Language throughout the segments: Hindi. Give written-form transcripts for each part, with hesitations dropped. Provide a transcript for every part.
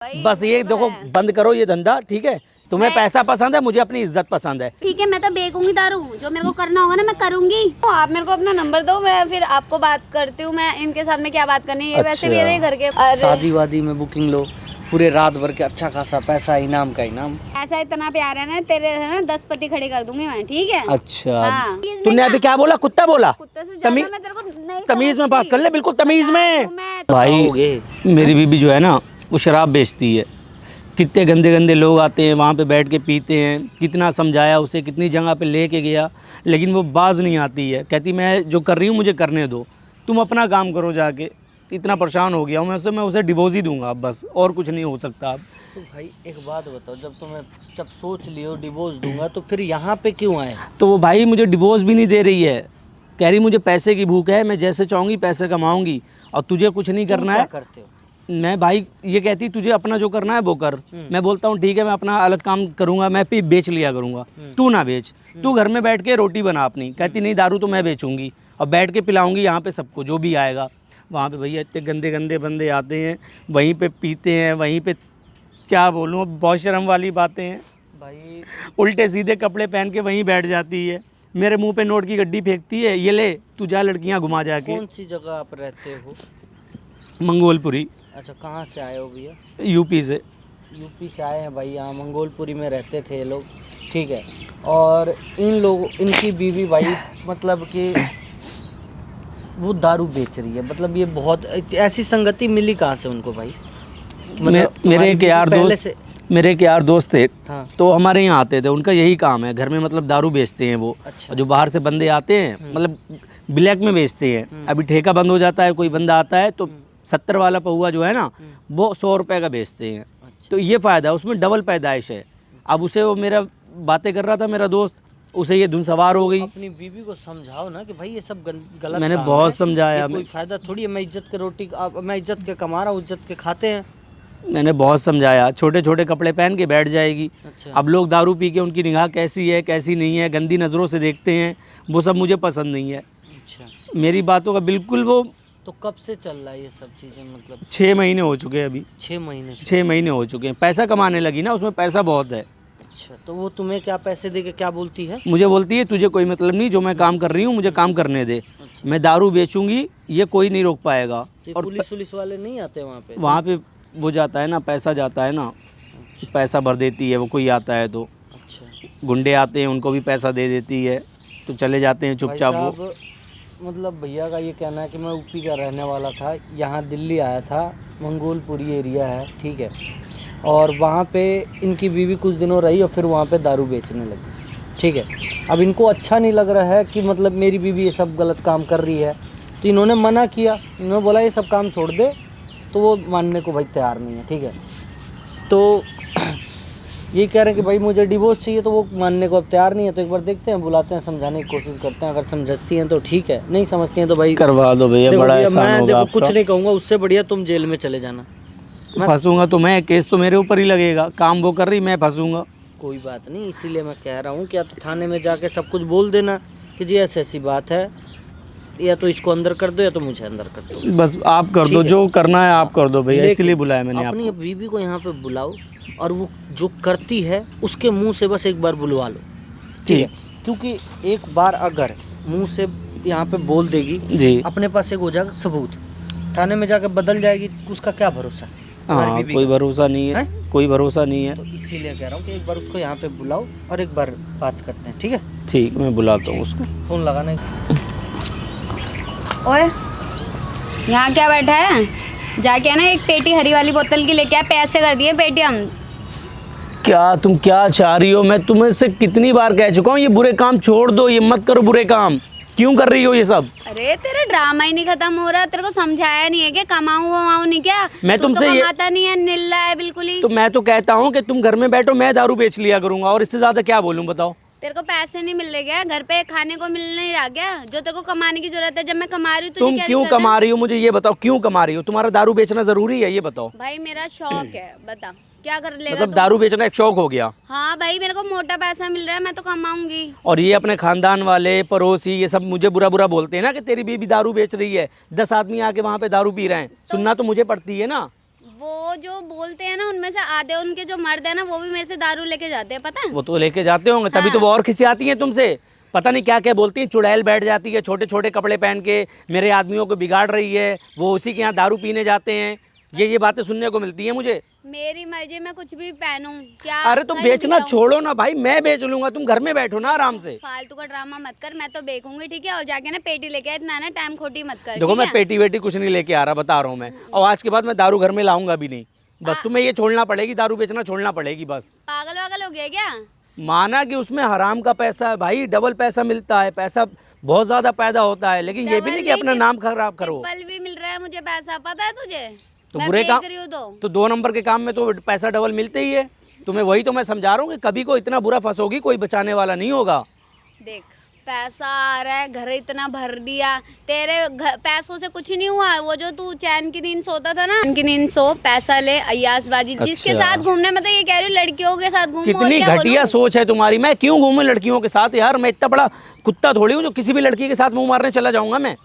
बस ये देखो, बंद करो ये धंधा, ठीक है। तुम्हें पैसा पसंद है, मुझे अपनी इज्जत पसंद है। ठीक है, मैं तो बेचूंगी दारू, जो मेरे को करना होगा ना मैं करूंगी। तो आप मेरे को अपना नंबर दो, मैं फिर आपको बात करती हूँ। मैं इनके सामने क्या बात करनी है, ये वैसे मेरे घर के शादी वादी में बुकिंग लो, पूरे रात भर के अच्छा खासा पैसा, इनाम का इनाम। ऐसा इतना प्यार है ना तेरे, है ना 10 पति खड़े कर दूंगी मैं, ठीक है। अच्छा हाँ। तूने अभी क्या बोला? कुत्ता बोला? कुत्ते से ज्यादा मैं तेरे को नहीं तमीज में बात कर ले, बिल्कुल तमीज में। तो भाई मेरी बीबी जो है ना, वो शराब बेचती है। कितने गंदे गंदे लोग आते हैं वहाँ पे बैठ के पीते हैं। कितना समझाया उसे, कितनी जगह पे लेके गया, लेकिन वो बाज नहीं आती है। कहती मैं जो कर रही हूँ मुझे करने दो, तुम अपना काम करो जाके। इतना परेशान हो गया हूँ मैं उसे डिवोर्स ही दूंगा अब, बस और कुछ नहीं हो सकता अब। तो भाई एक बात बताओ, जब सोच लियो डिवोर्स दूंगा तो फिर यहाँ पे क्यों आए? तो वो भाई मुझे डिवोर्स भी नहीं दे रही है, कह रही मुझे पैसे की भूख है, मैं जैसे चाहूँगी पैसे कमाऊँगी और तुझे कुछ नहीं करना है। क्या करते हो? मैं भाई ये कहती तुझे अपना जो करना है वो कर। मैं बोलता हूँ ठीक है, मैं अपना अलग काम करूँगा, मैं भी बेच लिया करूँगा, तू ना बेच, तू घर में बैठ के रोटी बना अपनी। कहती नहीं, दारू तो मैं बेचूंगी और बैठ के पिलाऊंगी यहाँ पे सबको जो भी आएगा। वहाँ पे भैया इतने गंदे गंदे बंदे आते हैं, वहीं पे पीते हैं, वहीं पे क्या बोलूँ, बहुत शर्म वाली बातें हैं भाई। उल्टे सीधे कपड़े पहन के वहीं बैठ जाती है, मेरे मुंह पे नोट की गड्डी फेंकती है, ये ले तू जा लड़कियाँ घुमा जाके। कौन सी जगह आप रहते हो? मंगोलपुरी। अच्छा, कहाँ से आए हो भैया? यूपी से। यूपी से आए हैं भाई, यहाँ मंगोलपुरी में रहते थे ये लोग, ठीक है। और इनकी बीवी भाई मतलब कि वो दारू बेच रही है। मतलब ये बहुत ऐसी संगति मिली कहाँ से उनको भाई? मेरे एक यार दोस्त थे। हाँ। तो हमारे यहाँ आते थे, उनका यही काम है, घर में मतलब दारू बेचते हैं वो। अच्छा। जो बाहर से बंदे आते हैं मतलब ब्लैक में बेचते हैं। अभी ठेका बंद हो जाता है, कोई बंदा आता है तो 70 वाला पहुआ जो है ना, वो 100 रुपये का बेचते हैं। तो ये फ़ायदा है उसमें, डबल पैदाइश है। अब उसे वो मेरा बातें कर रहा था मेरा दोस्त, उसे ये धुन सवार हो गई। अपनी बीवी को समझाओ ना कि भाई ये सब गलत मैंने काम बहुत है। समझाया। कोई फायदा थोड़ी है, मैं इज्जत के रोटी मैं इज्जत के कमा रहा हूँ, इज्जत के खाते हैं। मैंने बहुत समझाया, छोटे छोटे कपड़े पहन के बैठ जाएगी। अच्छा। अब लोग दारू पी के उनकी निगाह कैसी है कैसी नहीं है, गंदी नज़रों से देखते हैं, वो सब मुझे पसंद नहीं है। अच्छा। मेरी बातों का बिल्कुल वो। तो कब से चल रहा है ये सब चीज़ें? मतलब 6 महीने हो चुके हैं अभी। 6 महीने से? 6 महीने हो चुके हैं। पैसा कमाने लगी ना, उसमें पैसा बहुत है। अच्छा, तो वो तुम्हें क्या पैसे दे के क्या बोलती है? मुझे बोलती है तुझे कोई मतलब नहीं, जो मैं काम कर रही हूँ मुझे काम करने दे। अच्छा। मैं दारू बेचूंगी, ये कोई नहीं रोक पाएगा। और पुलिस वाले नहीं आते वहाँ पे? वहाँ पे वो जाता है ना, पैसा जाता है ना, पैसा भर देती है वो, कोई आता है तो। अच्छा। गुंडे आते हैं उनको भी पैसा दे देती है, तो चले जाते हैं चुपचाप वो। मतलब भैया का ये कहना है कि मैं यूपी का रहने वाला था, यहाँ दिल्ली आया था, मंगोलपुरी एरिया है, ठीक है। और वहाँ पे इनकी बीवी कुछ दिनों रही और फिर वहाँ पे दारू बेचने लगी, ठीक है। अब इनको अच्छा नहीं लग रहा है कि मतलब मेरी बीवी ये सब गलत काम कर रही है, तो इन्होंने मना किया। इन्होंने बोला ये सब काम छोड़ दे, तो वो मानने को भाई तैयार नहीं है, ठीक है। तो ये कह रहे हैं कि भाई मुझे डिवोर्स चाहिए, तो वो मानने को अब तैयार नहीं है। तो एक बार देखते हैं, बुलाते हैं, समझाने की कोशिश करते हैं। अगर समझती हैं तो ठीक है, नहीं समझती हैं तो भाई करवा दो भैया, बड़ा एहसान होगा आपका। कुछ नहीं कहूँगा, उससे बढ़िया तुम जेल में चले जाना। फंसूंगा तो मैं, केस तो मेरे ऊपर ही लगेगा, काम वो कर रही मैं फंसूंगा। कोई बात नहीं, इसीलिए मैं कह रहा हूँ कि या तो थाने में जाके सब कुछ बोल देना कि जी ऐसी ऐसी बात है, या तो इसको अंदर कर दो या तो मुझे अंदर कर दो। बस आप कर दो, जो करना है आप कर दो भैया, इसीलिए बुलाया मैंने आपको। अपनी बीवी को यहाँ पे बुलाओ और वो जो करती है उसके मुंह से बस एक बार बुलवा लो, ठीक है। क्योंकि एक बार अगर मुंह से यहाँ पे बोल देगी जी, अपने पास एक हो जाएगा सबूत, थाने में जाकर बदल जाएगी, उसका क्या भरोसा? हाँ, कोई भरोसा नहीं है, कोई भरोसा नहीं है। तो इसीलिए कह रहा हूँ कि एक बार उसको यहाँ पे बुलाओ और एक बार बात करते हैं, ठीक है? ठीक, मैं बुलाता हूँ उसको। फोन लगाने। ओए, यहाँ क्या बैठा है? जाके ना एक पेटी हरी वाली बोतल की लेके आ, पैसे कर दिए पेटीएम। क्या तुम क्या चाह रही हो? मैं तुम्हें से कितनी बार कह चुका हूँ ये बुरे काम छोड़ दो, ये मत करो बुरे काम, क्यों कर रही हो ये सब? अरे तेरा ड्रामा ही नहीं खत्म हो रहा, तेरे को समझाया नहीं है क्या? कमाऊं वमाऊं नहीं क्या? मैं तुमसे तो ये कमाता नहीं है, निल्ला है बिल्कुल ही। तो मैं तो कहता हूँ कि तुम घर में बैठो, मैं दारू बेच लिया करूँगा, और इससे ज़्यादा क्या बोलूँ बताओ? तेरे को पैसे नहीं मिल रहे क्या? घर पे खाने को मिल नहीं रहा क्या? जो तेरे को कमाने की जरूरत है, जब मैं कमा रही हूँ तुम क्यों कमा रही हो? मुझे ये बताओ, क्यों कमा रही हो? तुम्हारा दारू बेचना जरूरी है ये बताओ? भाई मेरा शौक है, बता क्या कर लेगा? मतलब दारू बेचना एक शौक हो गया? हाँ भाई, मेरे को मोटा पैसा मिल रहा है, मैं तो कमाऊंगी। और ये अपने खानदान वाले पड़ोसी ये सब मुझे बुरा बुरा बोलते हैं ना कि तेरी बीवी दारू बेच रही है, 10 आदमी आके वहाँ पे दारू पी रहे हैं, सुनना तो मुझे पड़ती है ना। वो जो बोलते हैं ना उनमें से आधे उनके जो मर्द है ना वो भी मेरे से दारू लेके जाते हैं, पता है? वो तो लेके जाते होंगे, तभी तो वो और खिसियाती हैं तुमसे। पता नहीं क्या क्या बोलती हैं, चुड़ैल बैठ जाती है छोटे छोटे कपड़े पहन के, मेरे आदमियों को बिगाड़ रही है, वो उसी के यहाँ दारू पीने जाते हैं। ये बातें सुनने को मिलती है मुझे। मेरी मर्जी, मैं कुछ भी पहनूं क्या? अरे तो कहीं भी बेचना जाऊं। छोड़ो ना भाई, मैं बेच लूंगा, तुम घर में बैठो ना आराम से। फालतू का ड्रामा मत कर, मैं तो बेचूंगी, ठीक है? और जाके ना पेटी लेके आ, इतना ना टाइम खोटी मत कर। देखो ठीक मैं है? पेटी वेटी कुछ नहीं लेके आ रहा, बता रहा हूँ मैं। और आज के बाद मैं दारू घर में लाऊंगा भी नहीं, बस तुम्हें ये छोड़ना पड़ेगी, दारू बेचना छोड़ना पड़ेगी बस। पागल वागल हो गया क्या? माना कि उसमें हराम का पैसा है भाई, डबल पैसा मिलता है, पैसा बहुत ज्यादा पैदा होता है, लेकिन ये भी नहीं कि अपना नाम खराब करो। बल भी मिल रहा है मुझे पैसा, पता है तुझे? तो मैं बुरे काम, बेच रही हूँ तो 2 नंबर के काम में तो पैसा डबल मिलते ही है तुम्हें। वही तो मैं समझा रहा हूँ कि कभी को इतना बुरा फंसोगी, कोई बचाने वाला नहीं होगा। देख पैसा आ रहा है, घर इतना भर दिया, तेरे पैसों से कुछ नहीं हुआ। वो जो तू चैन की नींद सोता था ना, चैन की नींद सो, पैसा ले, अय्यासबाजी। जिसके अच्छा। साथ घूमने, मैं तो ये कह रही हूँ लड़कियों के साथ घूमो। और कितनी क्या घटिया बोलूं? सोच है तुम्हारी। मैं क्यों घूमूं लड़कियों के साथ यार, मैं इतना बड़ा कुत्ता थोड़ी हूँ जो किसी भी लड़की के साथ मुंह मारने चला जाऊंगा मैं।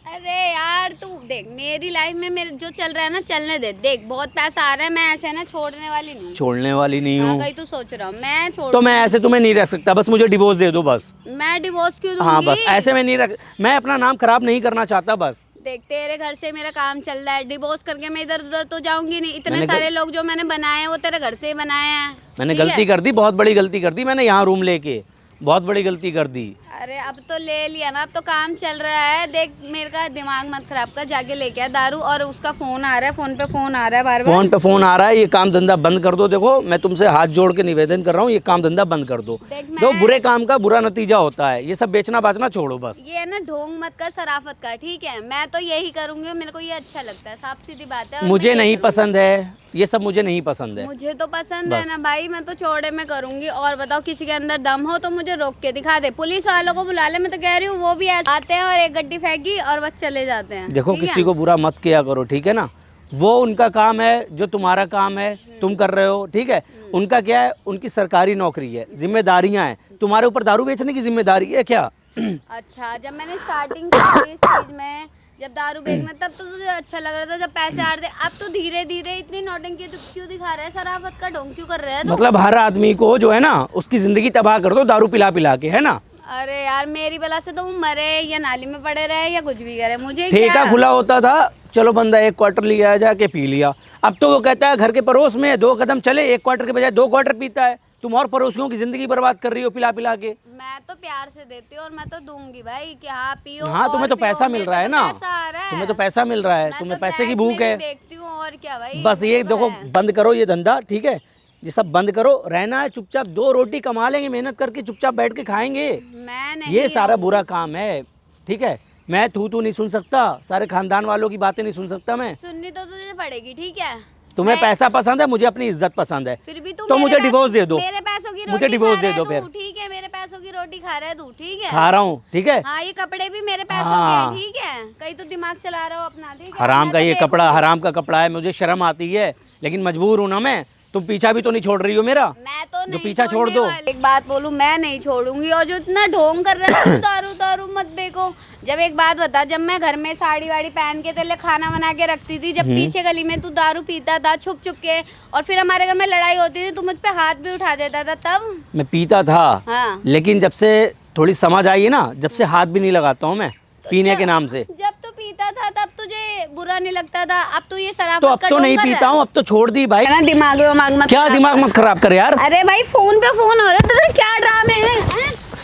अरे यार तू देख, मेरी लाइफ में मेरे जो चल रहा है ना चलने दे। देख बहुत पैसा आ रहा है, मैं ऐसे ना छोड़ने वाली नहीं हूँ। छोड़ने वाली नहीं हाँ, हूँ कहीं तू सोच रहा हूँ मैं छोड़। तो मैं ऐसे तुम्हें नहीं रख सकता, बस मुझे डिवोर्स दे दो बस। मैं डिवोर्स क्यों दूंगी? हाँ बस ऐसे में नहीं रख, मैं अपना नाम खराब नहीं करना चाहता बस। देख तेरे घर से मेरा काम चल रहा है, डिवोर्स करके मैं इधर उधर तो जाऊंगी नहीं। इतने मैंने सारे लोग जो मैंने बनाए हैं वो तेरे घर से ही बनाए हैं। मैंने ठीक है? गलती कर दी, बहुत बड़ी गलती कर दी मैंने, यहाँ रूम लेके बहुत बड़ी गलती कर दी। अरे अब तो ले लिया ना, अब तो काम चल रहा है। देख मेरे का दिमाग मत खराब कर, जाके लेके आ दारू। और उसका फोन आ रहा है, फोन पे फोन आ रहा है बार बार। फोन पे फोन आ रहा है, ये काम धंधा बंद कर दो। देखो मैं तुमसे हाथ जोड़ के निवेदन कर रहा हूँ, ये काम धंधा बंद कर दो। देख दो मैं, बुरे काम का बुरा नतीजा होता है, ये सब बेचना बाचना छोड़ो बस। ये ना ढोंग मत कर, शराफत कर, ठीक है? मैं तो यही करूंगी और मेरे को ये अच्छा लगता है, साफ सीधी बात है। और मुझे मैं यही नहीं करूंगी। पसंद है ये सब, मुझे नहीं पसंद है। मुझे तो पसंद है बस। ना भाई, मैं तो चौड़े में करूंगी। और बताओ किसी के अंदर दम हो तो मुझे रोक के दिखा दे, पुलिस वालों को बुला ले। मैं तो कह रही हूँ वो भी ऐसे आते हैं और एक गड्डी फेंकी और बस चले जाते हैं। देखो ठीक है? किसी को बुरा मत किया करो, ठीक है ना? वो उनका काम है जो तुम्हारा काम है, तुम कर रहे हो, ठीक है? उनका क्या है, उनकी सरकारी नौकरी है, जिम्मेदारियां हैं। तुम्हारे ऊपर दारू बेचने की जिम्मेदारी है क्या? अच्छा, जब मैंने स्टार्टिंग की इस चीज में, जब दारू बेचना, तब तो तुझे अच्छा लग रहा था, जब पैसे आ रहे थे। अब तो धीरे धीरे इतनी नौटंकी तो क्यों दिखा रहा है? शराफत का ढोंग क्यों कर रहा है तू? मतलब हर आदमी को जो है ना उसकी जिंदगी तबाह कर दो दारू पिला पिला के, है ना? अरे यार मेरी बला से तो वो मरे या नाली में पड़े रहे या कुछ भी करे, मुझे ठेका क्या? खुला होता था, चलो बंदा 1 क्वार्टर लिया जाके पी लिया। अब तो वो कहता है घर के पड़ोस में 2 कदम चले 1 क्वार्टर के बजाय 2 क्वार्टर पीता है। तुम और पड़ोसियों की जिंदगी बर्बाद कर रही हो पिला पिला के। मैं तो प्यार से देती हूँ और मैं तो दूंगी भाई कि हाँ पियो। हाँ तुम्हें और तो पियो, पैसा मिल मेरे रहा है को ना, तो पैसा आ रहा है। तुम्हें तो पैसा मिल रहा है, मैं तुम्हें तो पैसे की ब्लैक भूख में है। भी देखती हूँ और क्या भाई। बस ये मेरे को देखो है। बंद करो ये धंधा, ठीक है? ये सब बंद करो, रहना है चुपचाप, 2 रोटी कमा लेंगे, मेहनत करके चुपचाप बैठ के खाएंगे। मैं नहीं ये सारा रहूंगी। बुरा काम है, ठीक है? मैं तू नहीं सुन सकता, सारे खानदान वालों की बातें नहीं सुन सकता मैं। सुननी तो तुझे पड़ेगी, ठीक है? तुम्हें पैसा पसंद है, मुझे अपनी इज्जत पसंद है, फिर भी तू तो मेरे मुझे डिवोर्स दे दो। मेरे पैसों की मुझे रोटी डिवोर्स खा दे रहा है दो फिर। तू, ठीक है? मेरे पैसों की रोटी खा रहा है तू, ठीक है? खा रहा हूँ, ठीक है? हाँ ये कपड़े भी मेरे पैसों हाँ। के हैं, ठीक है? कहीं तो दिमाग चला रहा हो अपना, ठीक है? हराम मैं का तो ये देखूंगी। कपड़ा, हराम का कपड़ा है, मुझे शर्म आती है, लेकिन मजबूर हूँ ना मैं। तुम पीछा भी तो नहीं छोड़ रही हो मेरा, मैं तो जो नहीं पीछा छोड़ छोड़ने दो। वाली। एक बात बोलूं, मैं नहीं छोड़ूंगी। और जो इतना ढोंग कर रहा है ना, दारू दारू मत बेको। जब एक बात बता, जब मैं घर में साड़ी वाड़ी पहन के तेरे लिए खाना बना के रखती थी, जब पीछे गली में तू दारू पीता था छुप छुप के, और फिर हमारे घर में लड़ाई होती थी, तू मुझ पे हाथ भी उठा देता था, तब मैं पीता था, हाँ। लेकिन जब से थोड़ी समझ आई है ना, जब से हाथ भी नहीं लगाता हूँ मैं पीने के नाम से। जब तू पीता था तब तुझे बुरा नहीं लगता था, अब तू ये शराब तो अब तो नहीं पीता हूँ, अब तो छोड़ दी भाई। दिमाग मत क्या दिमाग मत खराब कर यार। अरे भाई फोन पे फोन हो रहा है तेरे, क्या ड्रामे हैं?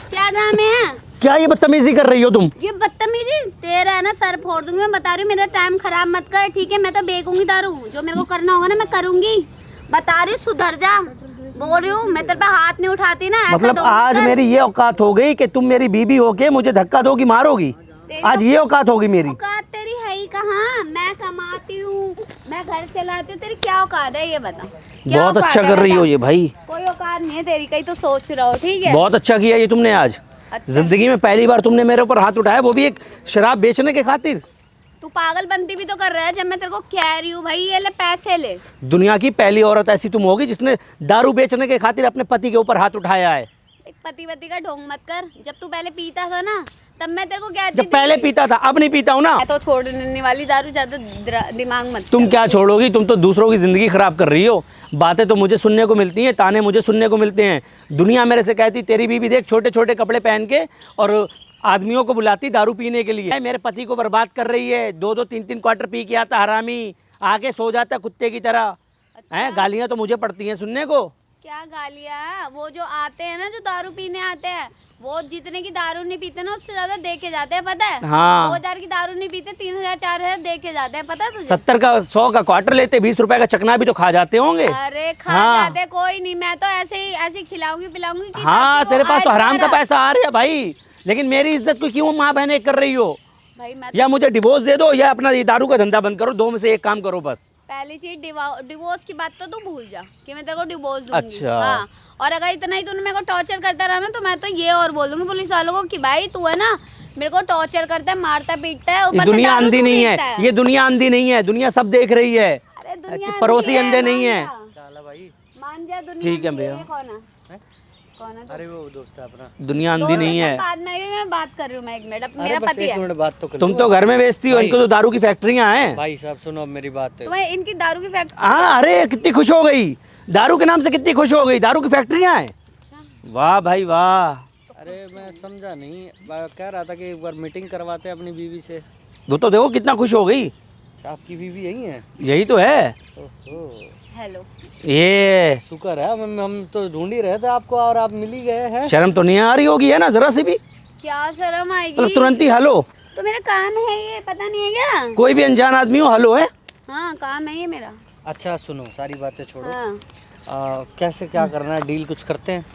क्या ड्रामे हैं? क्या ये बदतमीजी कर रही हो तुम? ये बदतमीजी तेरा है ना, सर फोड़ दूंगी। मैं बता रही हूँ, मेरा टाइम खराब मत कर, ठीक है? मैं तो बेचूंगी दारू, जो मेरे को करना होगा ना मैं करूंगी। बता रही हूँ, सुधर जा। बोल रही हूँ, मैं तेरे पे हाथ नहीं उठाती ना। ऐसा मतलब ढोंग आज कर। मेरी ये औकात हो गई कि तुम मेरी बीबी होके मुझे धक्का दोगी, मारोगी? आज ये औकात होगी मेरी? औकात तेरी है ही कहाँ? मैं कमाती हूँ, मैं घर से लाती हूँ, तेरी क्या औकात है ये बता? क्या बहुत औकात अच्छा है कर रही बता? हो ये भाई, कोई औकात नहीं है तेरी, कहीं तो सोच रहा हो, ठीक है? बहुत अच्छा किया ये तुमने आज। अच्छा। जिंदगी में पहली बार तुमने मेरे ऊपर हाथ उठाया, वो भी एक शराब बेचने के खातिर। तू पागल बनती भी तो कर रहा है, जब मैं तेरे को कह रही हूँ भाई ये ले पैसे ले। दुनिया की पहली औरत ऐसी तुम होगी जिसने दारू बेचने के खातिर अपने पति के ऊपर हाथ उठाया है। पति वति का ढोंग मत कर। जब तू पहले पीता था ना तब मैं तेरे को कहती जब पहले थी। पीता था, अब नहीं पीता हूँ ना। मैं तो छोड़ने वाली दारू, ज्यादा दिमाग मत तुम चला। क्या छोड़ोगी, तुम तो दूसरों की ज़िंदगी ख़राब कर रही हो। बातें तो मुझे सुनने को मिलती हैं, ताने मुझे सुनने को मिलते हैं। दुनिया मेरे से कहती तेरी बीवी देख छोटे छोटे कपड़े पहन के और आदमियों को बुलाती दारू पीने के लिए। मेरे पति को बर्बाद कर रही है, 2-2 3-3 क्वार्टर पी के आता हरामी, आके सो जाता कुत्ते की तरह। हैं, गालियाँ तो मुझे पड़ती हैं सुनने को। क्या गालियाँ? वो जो आते हैं ना, जो दारू पीने आते हैं, वो जितने की दारू नहीं पीते ना उससे ज्यादा दे के जाते हैं, पता है? हाँ। 2000 की दारू नहीं पीते, 3000 4000 दे के जाते हैं, पता है तुझे? 70 का 100 का क्वार्टर लेते, 20 रुपए का चकना भी तो खा जाते होंगे। अरे खा हाँ। जाते, कोई नहीं, मैं तो ऐसे ही खिलाऊंगी पिलाऊंगी कि हाँ, ताकि वो तेरे पास तो आज हराम का मेरा- पैसा आ रहा है भाई, लेकिन मेरी इज्जत को क्यों माँ बहने कर रही हो? भाई मैं या मुझे डिवोर्स दे दो या अपना ये दारू का धंधा बंद करो, 2 में से एक काम करो बस। पहली चीज डिवोर्स की बात तो तू भूल जा कि मैं तेरे को डिवोर्स दूंगी। अच्छा। हाँ, और अगर इतना ही तूने मेरे को टॉर्चर करता रहा ना तो मैं तो ये और बोलूंगी पुलिस वालों को कि भाई तू है ना मेरे को टॉर्चर करता है, मारता पीटता है, ये ऊपर से दुनिया दारू अंधी तू नहीं पीता है, ये दुनिया अंधी नहीं है, दुनिया सब देख रही है। अरे दुनिया पड़ोसी अंधी अंधे नहीं है। चाला भाई। मान जा दुनिया ठीक है अंधी भैया। ये कौन है? हैं? कौन है तू? अरे वो दोस्त है अपना। दुनिया अंधी दोनों नहीं के है। बाद में भी मैं बात कर रही हूँ, मैं 1 मिनट, अब अरे मेरा बस पति 1 है। मिनट बात तो कर तुम लो। तो घर में बेचती हो, भाई। इनको तो दारू की फैक्ट्रियां हैं। भाई साहब सुनो, अब मेरी बात है। तुम्हें इनकी दारू की फैक्ट्री हाँ, अरे कितनी खुश हो गई, दारू के नाम से कितनी खुश हो गई, दारू की फैक्ट्रियां हैं। वाह भाई वाह। अरे मैं समझा नहीं, कह रहा था कि एक बार मीटिंग करवाते हैं अपनी बीवी से। वो तो देखो कितना खुश हो गई। आपकी बीवी यही है? यही तो है। ओहो, हेलो। ये शुक्र है, हम तो ढूंढ ही रहे थे आपको और आप मिल ही गए हैं। शर्म तो नहीं आ रही होगी है ना जरा सी भी? क्या शर्म आएगी? मतलब तुरंत ही हेलो, तो मेरा काम है ये, पता नहीं है क्या? कोई भी अनजान आदमी हो हेलो है। हाँ काम है ये मेरा। अच्छा सुनो, सारी बातें छोड़ो। हाँ। कैसे क्या करना है, डील कुछ करते हैं?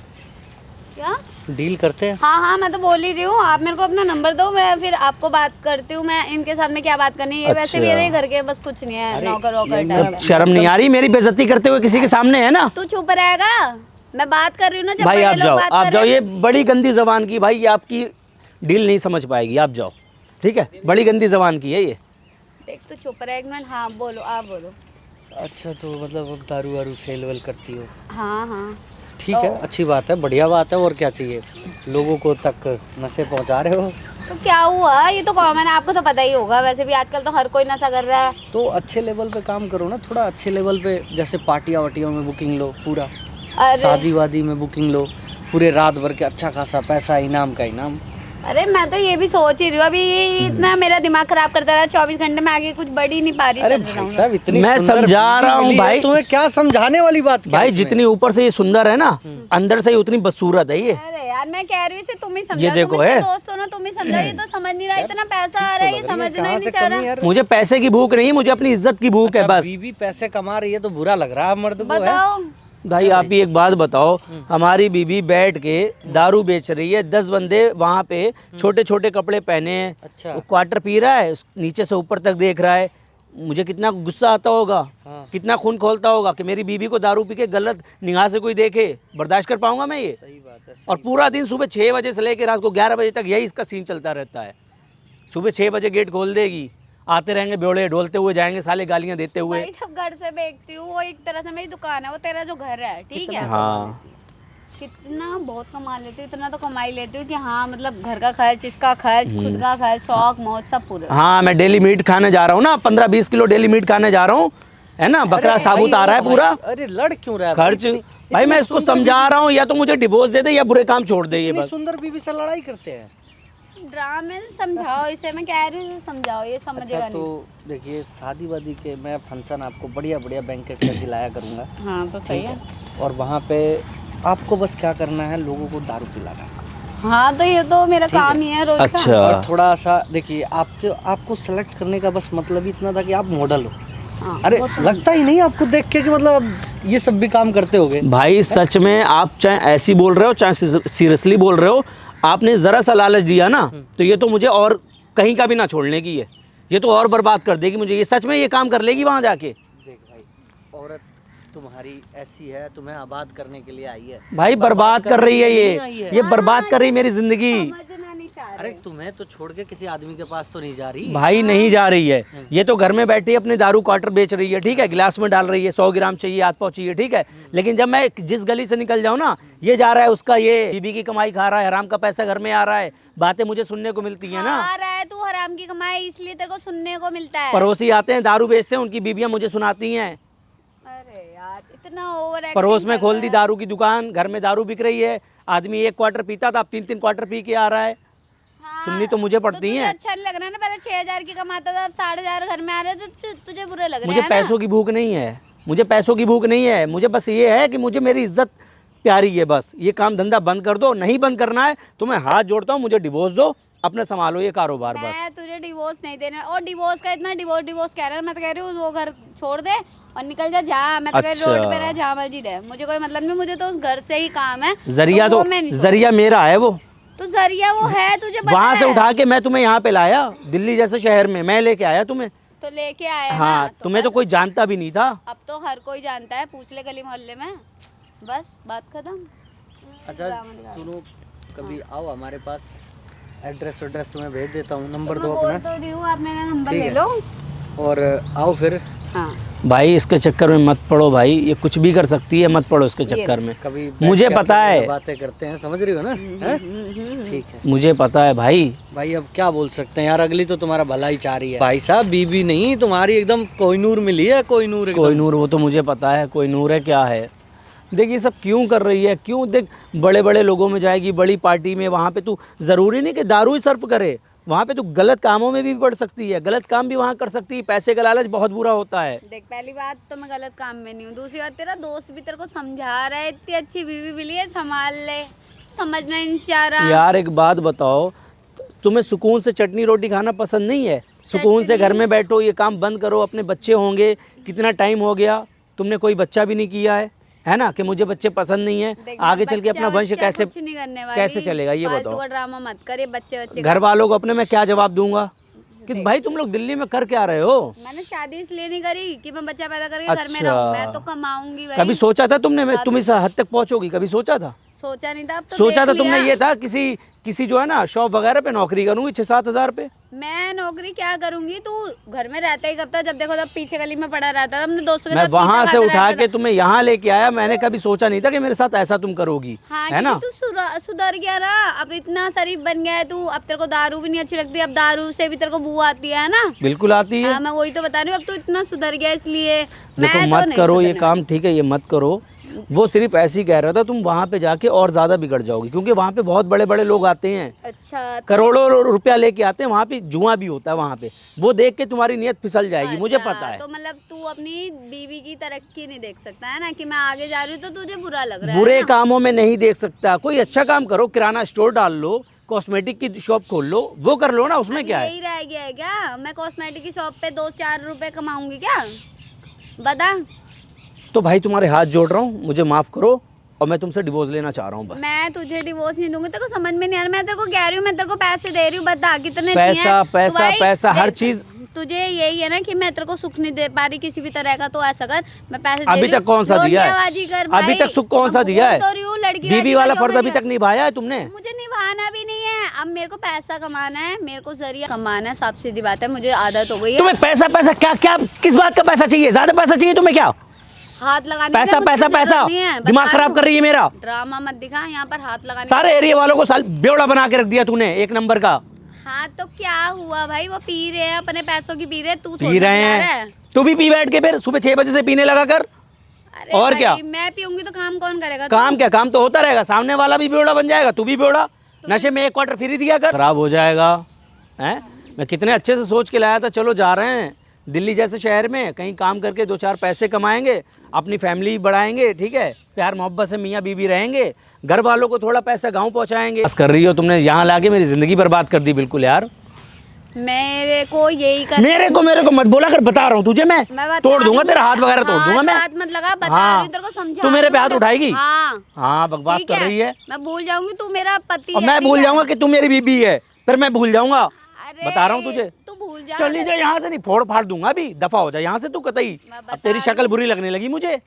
क्या? डील करते हैं। हाँ हाँ, मैं तो बोल ही रही हूँ, आप मेरे को अपना नंबर दो, मैं फिर आपको बात करती हूँ। मैं इनके सामने क्या बात करनी है, ये वैसे भी अच्छा। मेरे घर के बस कुछ नहीं है, अरे, नौकर वोकर ये टाइप है। शर्म नहीं आ रही मेरी बेइज्जती करते हुए किसी के सामने है ना? तू चुप रहेगा? मैं बात कर रही हूँ ना, जब भाई बड़े आप लोग जाओ, बात आप कर जाओ, रहे ये बड़ी गंदी जबान की भाई, ये आपकी डील नहीं समझ पाएगी, आप जाओ। ठीक है, बड़ी गंदी जबान की है ये। देख तू चुप रहे 1 मिनट। हाँ बोलो, आप बोलो। अच्छा तो मतलब अब दारू वारू सेल वेल करती हो? हाँ हाँ। ठीक है, अच्छी बात है, बढ़िया बात है। और क्या चाहिए, लोगों को तक नशे पहुंचा रहे हो। तो क्या हुआ, ये तो कॉमन है, आपको तो पता ही होगा। वैसे भी आजकल तो हर कोई नशा कर रहा है। तो अच्छे लेवल पे काम करो ना, थोड़ा अच्छे लेवल पे, जैसे पार्टियाँ वाटियों में बुकिंग लो पूरा, अरे शादी वादी में बुकिंग लो, पूरे रात भर के अच्छा खासा पैसा, इनाम का इनाम। अरे मैं तो ये भी सोच ही रही हूँ, अभी ये इतना मेरा दिमाग खराब करता रहा, 24 घंटे में आगे कुछ बढ़ ही नहीं पा रही। अरे समझ रहा भाई हूँ साहब, इतनी मैं सुंदर समझा बीवी रहा हूँ मिली है, भाई। तुम्हें क्या समझाने वाली बात क्या भाई है इसमें? जितनी ऊपर से ये सुंदर है ना, अंदर से ही उतनी बदसूरत है ये। अरे यार मैं कह रही हूँ इसे तुम ही समझाओ। ये देखो तुम इसके है। दोस्त हो ना, तुम ही समझाओ। ये तो समझ नहीं रहा, इतना पैसा आ रहा है, ये लग रही है, समझना कहाँ ही से नहीं चाह कमी रहा। यार? मुझे पैसे की भूख नहीं, मुझे अपनी इज्जत की भूख है अच्छा, बस। बीवी पैसे कमा रही है तो बुरा लग रहा है मर्द को है? बताओ। भाई आप ही एक बात बताओ, हमारी बीवी बैठ के दारू बेच रही है, 10 बंदे वहाँ पे छोटे छोटे कपड़े पहने हैं, अच्छा। वो क्वार्टर पी रहा है, नीचे से ऊपर तक देख रहा है। मुझे कितना गुस्सा आता होगा, हाँ। कितना खून खोलता होगा कि मेरी बीवी को दारू पी के गलत निगाह से कोई देखे। बर्दाश्त कर पाऊंगा मैं ये? सही बात है। और पूरा दिन सुबह 6 बजे से लेकर रात को 11 बजे तक यही इसका सीन चलता रहता है। सुबह 6 बजे गेट खोल देगी, आते रहेंगे ब्योड़े ढोलते हुए जाएंगे, साले गालियां देते हुए। भाई जब घर से बेचती हूँ, वो एक तरह से मेरी दुकान है, वो तेरा जो घर है, ठीक है। हाँ, कितना बहुत कमा लेती हूँ, इतना तो कमा ही लेती हूँ कि हाँ मतलब घर का खर्च, इसका खर्च, खुद का खर्च, शौक मौज सब पूरे। हाँ, मैं डेली मीट खाने जा रहा हूँ ना, 15-20 किलो डेली मीट खाने जा रहा हूँ, है ना, बकरा अरे साबुत भाई, आ रहा है भाई, पूरा अरे लड़ क्यों रहा है खर्च। इतनी- भाई मैं इतना इसको सुंदर समझा रहा हूँ, या तो मुझे डिवोर्स दे दे या बुरे काम छोड़ दे ये इतनी बस। सुंदर बीवी से लड़ाई करते हैं। ड्रामे से समझाओ इसे, मैं कह रही हूँ समझाओ, ये समझेगा अच्छा नहीं। तो देखिए, शादी वादी के मैं फंक्शन आपको बढ़िया बढ़िया बैंकेट का दिलाया करूँगा, हाँ तो सही है। और वहाँ पे आपको बस क्या करना है, लोगों को दारू पिलाना है। हाँ तो ये तो मेरा काम ही है रोज का। अच्छा। और थोड़ा सा देखिए, आपको सेलेक्ट करने का बस मतलब इतना था कि आप मॉडल हो। हाँ, अरे वो तो लगता ही नहीं आपको देख के कि मतलब ये सब भी काम करते होगे। भाई सच में आप चाहे ऐसी बोल रहे हो चाहे सीरियसली बोल रहे हो, आपने ज़रा सा लालच दिया ना तो ये तो मुझे और कहीं का भी ना छोड़ने की है, ये तो और बर्बाद कर देगी मुझे। ये सच में ये काम कर लेगी वहाँ जाके। देख भाई, औरत तुम्हारी ऐसी है, तुम्हें आबाद करने के लिए आई है। भाई बर्बाद कर रही है नहीं आई है। ये बर्बाद कर रही है मेरी ज़िंदगी। समझना नहीं चाह अरे तुम्हें तो छोड़ के किसी आदमी के पास तो नहीं जा रही। भाई नहीं जा रही है, ये तो घर में बैठी अपने दारू क्वार्टर बेच रही है, ठीक है, गिलास में डाल रही है, 100 ग्राम चाहिए, आध पाव चाहिए, ठीक है। लेकिन जब मैं जिस गली से निकल जाऊँ ना, ये जा रहा है उसका, ये बीबी की कमाई खा रहा है, हराम का पैसा घर में आ रहा है, बातें मुझे सुनने को मिलती है ना। आ रहा है तू हराम की कमाई, इसलिए तेरे को सुनने को मिलता है। पड़ोसी आते हैं दारू बेचते हैं, उनकी बीबियां मुझे सुनाती हैं। अरे यार इतना ओवर पड़ोस में खोल दी दारू की दुकान, घर में दारू बिक रही है, आदमी 1 क्वार्टर पीता था, अब 3-3 क्वार्टर पी के आ रहा है। सुननी तो मुझे पड़ती तुझे है। अच्छा नहीं लग रहा ना, पहले 6,000 की कमाता था, अब 4,500 घर में आ रहे, तो तुझे बुरे लग रहे मुझे हैं पैसों की भूख नहीं है, मुझे पैसों की भूख नहीं है, मुझे बस ये है कि मुझे मेरी इज्जत प्यारी है। बस ये काम धंधा बंद कर दो, नहीं बंद करना है तो मैं हाथ जोड़ता हूँ, मुझे डिवोर्स दो, अपना संभालो ये कारोबार बस। मैं तुझे डिवोर्स नहीं देना, और डिवोर्स का इतना डिवोर्स कह रहा है, मैं तो कह रही हूँ वो घर छोड़ दे और निकल जा, जहाँ मैं तो कह रही हूँ रोड पे रह, जहाँ मर्जी रहे, मुझे कोई मतलब नहीं, मुझे तो उस घर से ही काम है। जरिया वो तो मैं नहीं जरिया मेरा है वो, तो जरिया वो है, तुझे पता वहां से है। उठा के मैं तुम्हें यहाँ पे लाया, दिल्ली जैसे शहर में मैं लेके आया तुम्हें। तो लेके आया ना, हाँ, तुम्हें तो कोई जानता भी नहीं था। अब तो हर कोई जानता है, पूछ ले गली मोहल्ले में, बस बात खत्म। अच्छा सुनो, कभी आओ हमारे पास, एड्रेस वड्रेस तुम्हें भेज देता हूँ, नंबर दो मैं बोल अपना, तो रही हूँ, आप मेरा नंबर ठीक ले है। लो। और आओ फिर हाँ भाई इसके चक्कर में मत पड़ो भाई, ये कुछ भी कर सकती है, मत पड़ो इसके चक्कर में। कभी मुझे बैठ कर पता है, बातें करते हैं, समझ रही हो ना? हैं? ठीक है मुझे पता है भाई। भाई, अब क्या बोल सकते हैं यार, अगली तो तुम्हारा भला ही चाह रही है। भाई साहब, बीबी नहीं तुम्हारी एकदम कोहिनूर मिली है, कोहिनूर एकदम। कोहिनूर, वो तो मुझे पता है कोहिनूर है क्या है। देख ये सब क्यों कर रही है, क्यों? देख बड़े बड़े लोगों में जाएगी, बड़ी पार्टी में, वहाँ पे तू ज़रूरी नहीं कि दारू ही सर्व करे, वहाँ पे तू गलत कामों में भी पड़ सकती है, गलत काम भी वहाँ कर सकती है। पैसे का लालच बहुत बुरा होता है। देख, पहली बात तो मैं गलत काम में नहीं हूँ, दूसरी बात तेरा दोस्त भी तेरे को समझा रहा है, इतनी अच्छी बीवी मिली है, संभाल ले, समझना नहीं चाह रहा। यार एक बात बताओ, तुम्हें सुकून से चटनी रोटी खाना पसंद नहीं है? सुकून से घर में बैठो, ये काम बंद करो, अपने बच्चे होंगे, कितना टाइम हो गया, तुमने कोई बच्चा भी नहीं किया है ना, कि मुझे बच्चे पसंद नहीं है। देख, आगे चल के अपना वंश कैसे कुछ नहीं करने वाली, कैसे चलेगा ये फालतू बताओ। का ड्रामा मत कर, ये बच्चे घर वालों को अपने मैं क्या जवाब दूंगा कि भाई तुम लोग दिल्ली में कर क्या रहे हो? मैंने शादी इसलिए नहीं करी कि मैं बच्चा पैदा करके घर में अच्छा। रहूं, मैं तो कमाऊंगी भाई। कभी सोचा था तुमने तुम इस हद तक पहुंचोगी? कभी सोचा था? सोचा नहीं था, अब तो सोचा था देख तुमने लिया। ये था किसी जो है ना शॉप वगैरह पे नौकरी करूंगी 6-7 हज़ार पे? मैं नौकरी क्या करूंगी, तू घर में रहता ही कब था, जब देखो तब पीछे गली में पड़ा रहता था, अपने दोस्तों के मैं साथ वहां पिज्जा से खाता उठा रहता के था। तुम्हें यहाँ लेके आया, मैंने कभी सोचा नहीं था कि मेरे साथ ऐसा तुम करोगी, हाँ, है ना? तू सुधर गया ना, अब इतना शरीफ बन गया है तू, अब तेरे को दारू भी नहीं अच्छी लगती, अब दारू से भी तेरे को बू आती है ना? बिल्कुल आती है। हाँ, मैं वही तो बता रही हूँ, अब तू इतना सुधर गया, इसलिए देखो मैं तो मत नहीं करो ये सुधरने काम, ठीक है, ये मत करो। वो सिर्फ ऐसे ही कह रहा था, तुम वहाँ पे जाके और ज़्यादा बिगड़ जाओगी, क्योंकि वहाँ पे बहुत बड़े बड़े लोग आते हैं, वाली। अच्छा करोड़ों रुपया लेके आते हैं, वहाँ पे जुआ भी होता है वहाँ पे, वो देख के तुम्हारी नीयत फिसल जाएगी, मुझे पता है। तो मतलब तू अपनी बीवी की तरक्की नहीं देख सकता है ना, कि मैं आगे जा रही हूँ तो तुझे बुरा लग रहा है बुरे ना? कामों में नहीं देख सकता, कोई अच्छा काम करो, किराना स्टोर डाल लो, कॉस्मेटिक की शॉप खोल लो, वो कर लो ना, उसमें क्या है? यही रह गया है क्या? मैं कॉस्मेटिक की शॉप पे 2-4 रुपए कमाऊंगी क्या? बता। तो भाई तुम्हारे हाथ जोड़ रहा हूँ, मुझे माफ़ करो, और मैं तुमसे डिवोर्स लेना चाह रहा हूँ बस। मैं तुझे डिवोर्स नहीं दूंगी, तेरे को समझ में नहीं आ रहा, मैं तेरे को कह रही हूँ, मैं तेरे को पैसे दे रही हूँ, बता कितने पैसा चाहिए? तो पैसा भाई, पैसा हर देख, चीज। तुझे यही है ना कि मैं तेरे को सुख नहीं दे पा रही किसी भी तरह का, तो ऐसा कर, मैं पैसे दे अभी रही तक हूँ, कौन सा दिया है? लौंडियाबाजी कर अभी भाई। तक सुख कौन सा अब दिया है? बोल तो रही हूँ, लड़की बीबी वाला फर्ज अभी तक निभाया है तुमने? मुझे निभाना भी नहीं है, अब मेरे को पैसा कमाना है, मेरे को जरिया कमाना है, साफ सीधी बात है, मुझे आदत हो गई है। तुम्हें पैसा पैसा क्या क्या किस बात का पैसा चाहिए? ज्यादा पैसा चाहिए तुम्हें क्या? हाथ लगाने की पैसा मुझे पैसा जरूरत पैसा नहीं है, दिमाग बता खराब दूं। कर रही है मेरा। ड्रामा मत दिखा, यहाँ पर हाथ लगाने सारे एरिया वालों को साल बेवड़ा बना के रख दिया तूने, एक नंबर का। हाँ तो क्या हुआ भाई, वो पी रहे हैं, अपने पैसों की पी रहे हैं, तू पी थोड़ी रहे पिला रहा है। हैं, तू भी पी बैठ के फिर सुबह 6 बजे से पीने लगा कर। अरे और भाई, क्या? मैं पीऊंगी तो काम कौन करेगा? काम क्या, काम तो होता रहेगा, सामने वाला भी बेवड़ा बन जाएगा, तू भी बेवड़ा। नशे में 1 क्वार्टर फ्री दिया कर, खराब हो जाएगा। हैं, मैं कितने अच्छे से सोच के लाया था, चलो जा रहे हैं दिल्ली जैसे शहर में, कहीं काम करके 2-4 पैसे कमाएंगे, अपनी फैमिली बढ़ाएंगे, ठीक है, प्यार मोहब्बत से मियाँ बीबी रहेंगे, घर वालों को थोड़ा पैसा गाँव पहुँचाएंगे। बस कर रही हो तुमने, यहाँ लाके मेरी ज़िंदगी बर्बाद कर दी बिल्कुल यार। मेरे को यही कर, मेरे को मत बोला कर, बता रहा हूँ तुझे, मैं बता तोड़ रही दूंगा हूँ, तेरा हाथ वगैरह तोड़ दूंगा मैं। हाथ मत लगा, बता हाँ, रही हूँ तेरे को, समझा तू मेरे पे हाथ रही हूँ, उठाएगी? हाँ हाँ, बकवास ठीक कर रही है। मैं भूल जाऊंगी तू मेरा पति और है, मैं ठीक भूल है? जाऊंगा कि तू मेरी बीबी है, फिर मैं भूल जाऊंगा, अरे, बता रहा हूँ तुझे। तू भूल जा। चली जा यहाँ से, नहीं फोड़ फाड़ दूंगा अभी, दफा हो जा यहाँ से तू कतई। मैं अब बता तेरी रही शक्ल बुरी लगने लगी मुझे।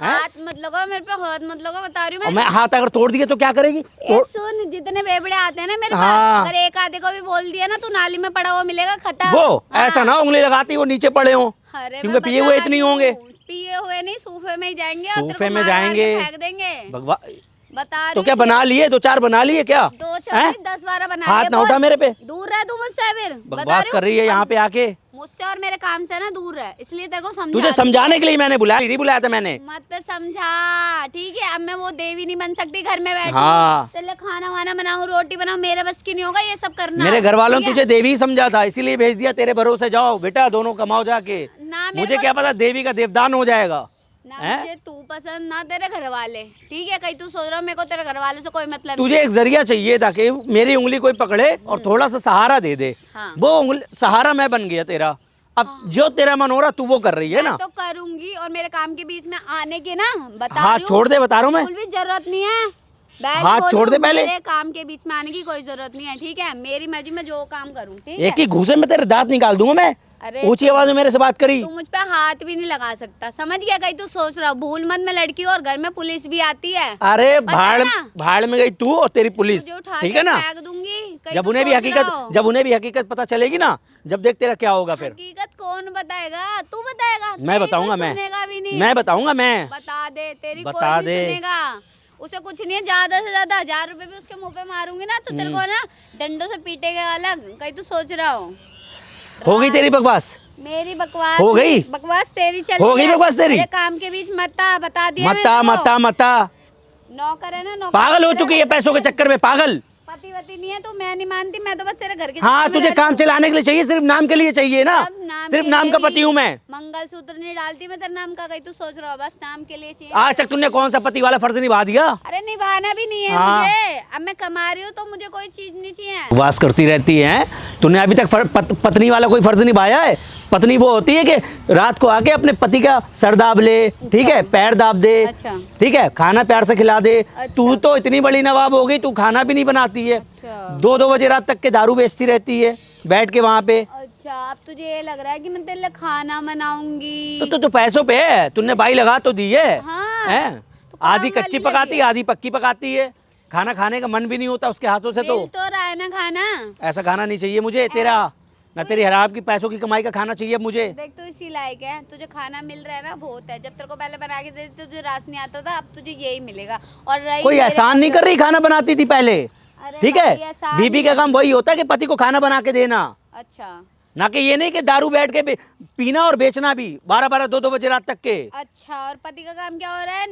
हाथ मत लगाओ मेरे पे, हाथ मत लगाओ, बता रही हूँ और मैं। मैं हाथ अगर तोड़ दिए तो क्या करेगी? ए सुन, जितने बेबड़े आते हैं ना मेरे हाँ। पास, अगर एक आधे को भी बोल दिया ना तू नाली में पड़ा हुआ मिलेगा, खत्म। वो हाँ। ऐसा ना उंगली लगाती वो नीचे पड़े हों, अरे क्योंकि मैं पिए बता हुए इतने रही हूँ, होंगे। पिए हुए नहीं, सूफे में ही जाएंगे और तेरे सूफे को में मार मार के जाएंगे। फेंक देंगे। भगवान, बता रही तो हूँ क्या बना लिए? 2-4 बना लिए क्या? 2-4 हैं? नहीं, 10-12 बना हाथ लिए, ना बोल। उठा मेरे पे, दूर रह तू मुझसे, फिर बता बकवास कर रही है यहाँ पे आके। मुझसे और मेरे काम से ना दूर है, इसलिए तेरे को समझा तुझे रही समझाने हूँ। के लिए मैंने बुलाया, नहीं बुलाया था मैंने। मत समझा, ठीक है? अब मैं वो देवी नहीं बन सकती घर में बैठी। हाँ। तेरे लिए खाना वाना बनाऊं, रोटी बनाऊं, मेरे बस की नहीं होगा ये सब करना। मेरे घर वालों ने ठीक है? तुझे देवी ही समझा था, इसीलिए भेज दिया तेरे भरोसे। जाओ बेटा, दोनों कमाओ जाके। ना मेरे मुझे को- क्या पता देवी का देवदान हो जाएगा। ना हैं? मुझे तू पसंद, ना तेरे घर वाले, ठीक है? कहीं तू सोच रहा मेरे को तेरे घर वालों से कोई मतलब तुझे एक जरिया चाहिए था कि मेरी उंगली कोई पकड़े और थोड़ा सा सहारा दे दे। हाँ। वो उंगली सहारा मैं बन गया तेरा। अब जो तेरा मन हो रहा तू वो कर रही है मैं ना। तो करूंगी, और मेरे काम के बीच में आने की ना, बता हाथ रही हूँ, छोड़ दे, बता रहा हूँ मैं। बिल्कुल भी जरूरत नहीं है। हाथ छोड़ दे पहले। मेरे काम के बीच में आने की कोई जरूरत नहीं है, ठीक है? मेरी मर्जी में जो काम करूँ, ठीक है? एक ही घूसे में तेरे दांत निकाल दूंगा मैं। अरे ऊंची आवाज में मेरे से बात करी। तू मुझ पे हाथ भी नहीं लगा सकता, समझ गया? कहीं तू सोच रहा, भूल मत, मैं लड़की हूँ और घर में पुलिस भी आती है। अरे पता है भाड़ ना? भाड़ में गई तू और तेरी पुलिस, तुझे उठा ठीक के है ना? फेंक दूंगी, कहीं जब तू उन्हें भी सोच रहा हकीकत हो। जब उन्हें भी हकीकत पता चलेगी ना, जब देख तेरा क्या होगा फिर। हकीकत कौन बताएगा? तू बताएगा? मैं तेरी बताऊंगा कोई मैं। सुनेगा भी नहीं। मैं बताऊंगा मैं। बता दे, तेरी बता कोई दे। नहीं सुनेगा। उसे कुछ नहीं है, ज्यादा से ज्यादा 1000 रुपए भी उसके मुंह पे मारूंगी ना तो तेरे को ना डंडों से पीटेगा अलग, कहीं तू सोच रहा हो। हो गई तेरी बकवास? मेरी बकवास हो गई? बकवास तेरी चल हो रही गई है। बकवास तेरी? मेरे काम के बीच मत आ, बता दिया मता मैंने तेरे को। मता मता नौकर है ना, नौकर। पागल हो चुकी है पैसों के चक्कर में, पागल। पति वति नहीं है तो मैं नहीं मानती, मैं तो बस तेरे घर के हाँ चक्कर में तुझे रह काम रही हूँ। चलाने के लिए चाहिए, सिर्फ नाम के लिए चाहिए ना। सब नाम सिर्फ के नाम लिए का ही। पति हूँ मैं। मंगलसूत्र नहीं डालती मैं तेरे नाम का, कहीं तू सोच रहा हो, बस नाम के लिए चाहिए। आज तक तूने कौन सा पति वाला फर्ज निभा दिया? अरे निभाना भी नहीं है हाँ। मुझे, अब मैं कमा रही हूँ तो मुझे कोई चीज नहीं चाहिए। उपवास करती रहती है। तूने अभी तक पत्नी वाला कोई फर्ज निभाया है? पत्नी वो होती है कि रात को आके अपने पति का सर दाब ले, ठीक है, पैर दाब दे, अच्छा। ठीक है, खाना प्यार से खिला दे। अच्छा। तू तो इतनी बड़ी नवाब हो गई, तू खाना भी नहीं बनाती है। अच्छा 2-2 बजे रात तक के दारू बेचती रहती है बैठ के वहाँ पे। अच्छा, अब तुझे ये लग रहा है कि मैं तेरे लिए खाना बनाऊंगी? तो पैसों पे है, तूने बाई लगा तो दी है। हाँ। हैं? तो काम आधी कच्ची वाली पकाती लगी है, आधी पक्की पकाती है। खाना खाने का मन भी नहीं होता उसके हाथों से। मिल तो तो रहा है ना खाना। ऐसा खाना नहीं चाहिए मुझे तेरा, ना तेरी हराम की पैसों की कमाई का खाना चाहिए अब मुझे। देख तू इसी लायक है, तुझे खाना मिल रहा है ना, बहुत है। जब तेरे को पहले बना के देती तुझे रास नहीं आता था, अब तुझे यही मिलेगा। और रही कोई मेरे एहसान नहीं कपड़े- कर रही, खाना बनाती थी पहले, अरे ठीक भाई, है? एहसान बीबी नहीं का कर- काम वही होता है कि पति को खाना बना के देना, अच्छा ना कि ये नहीं कि दारू बैठ के पीना और बेचना भी 12-12 2-2 बजे रात तक के। अच्छा, और पति का काम क्या हो रहा है?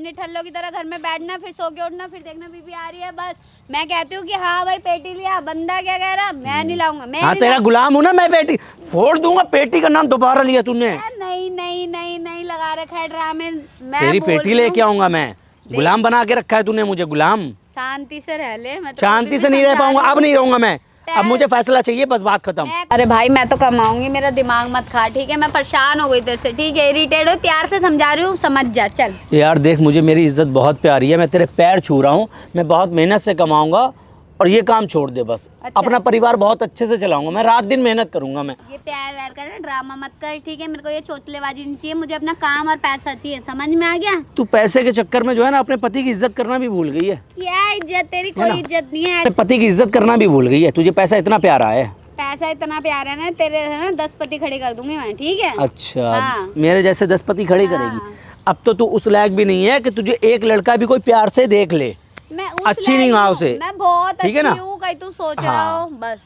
निठल्लों की तरह घर में बैठना, फिर सो के उठना, फिर देखना बीबी आ रही है, बस। मैं कहती हूँ कि हाँ भाई पेटी लिया, बंदा क्या कह रहा, मैं नहीं लाऊंगा, मैं हाँ नहीं तेरा गुलाम हूँ ना मैं, बेटी फोड़ दूंगा। पेटी का नाम दोबारा लिया तूने। नहीं नहीं नहीं नहीं लगा रखा है ड्रामे। मैं तेरी बोल पेटी रही लेके हूँ, आऊंगा मैं। गुलाम बना के रखा है तूने मुझे, गुलाम। शांति से रह ले। मैं तो शांति कभी से भी नहीं रह समझा पाऊंगा, रही अब नहीं रहूंगा मैं। अब तै- मुझे फैसला चाहिए, बस बात खत्म। अरे भाई मैं तो कमाऊंगी, मेरा दिमाग मत खा, ठीक है? मैं परेशान हो गई तेरे से, ठीक है? इरिटेट हो, प्यार से समझा रही हूँ, समझ जा, चल। यार देख, मुझे मेरी इज्जत बहुत प्यारी है, मैं तेरे पैर छू रहा हूँ। मैं बहुत मेहनत से कमाऊंगा और ये काम छोड़ दे बस। अच्छा। अपना परिवार बहुत अच्छे से चलाऊंगा मैं, रात दिन मेहनत करूंगा मैं। ये प्यार व्यार कर, ड्रामा मत कर, ठीक है? मेरे को ये चोचलेबाजी नहीं चाहिए, मुझे अपना काम और पैसा चाहिए, समझ में आ गया? तू पैसे के चक्कर में जो है ना अपने पति की इज्जत करना भी भूल गई है। क्या इज्जत? तेरी है ना? कोई इज्जत नहीं है। अपने पति की इज्जत करना भी भूल गई है। तुझे पैसा इतना प्यारा है। पैसा इतना प्यार है ना, तेरे है ना 10 पति खड़े कर दूंगी मैं, ठीक है? अच्छा हाँ। मेरे जैसे 10 पति खड़ी हाँ। करेगी। अब तो तू उस लायक भी नहीं है कि तुझे एक लड़का भी कोई प्यार से देख ले। मैं उस अच्छी लायक नहीं हूँ, गाँव से। मैं बहुत ठीक है अच्छी ना? हूँ, कहीं तू सोच हाँ। रहा हो बस।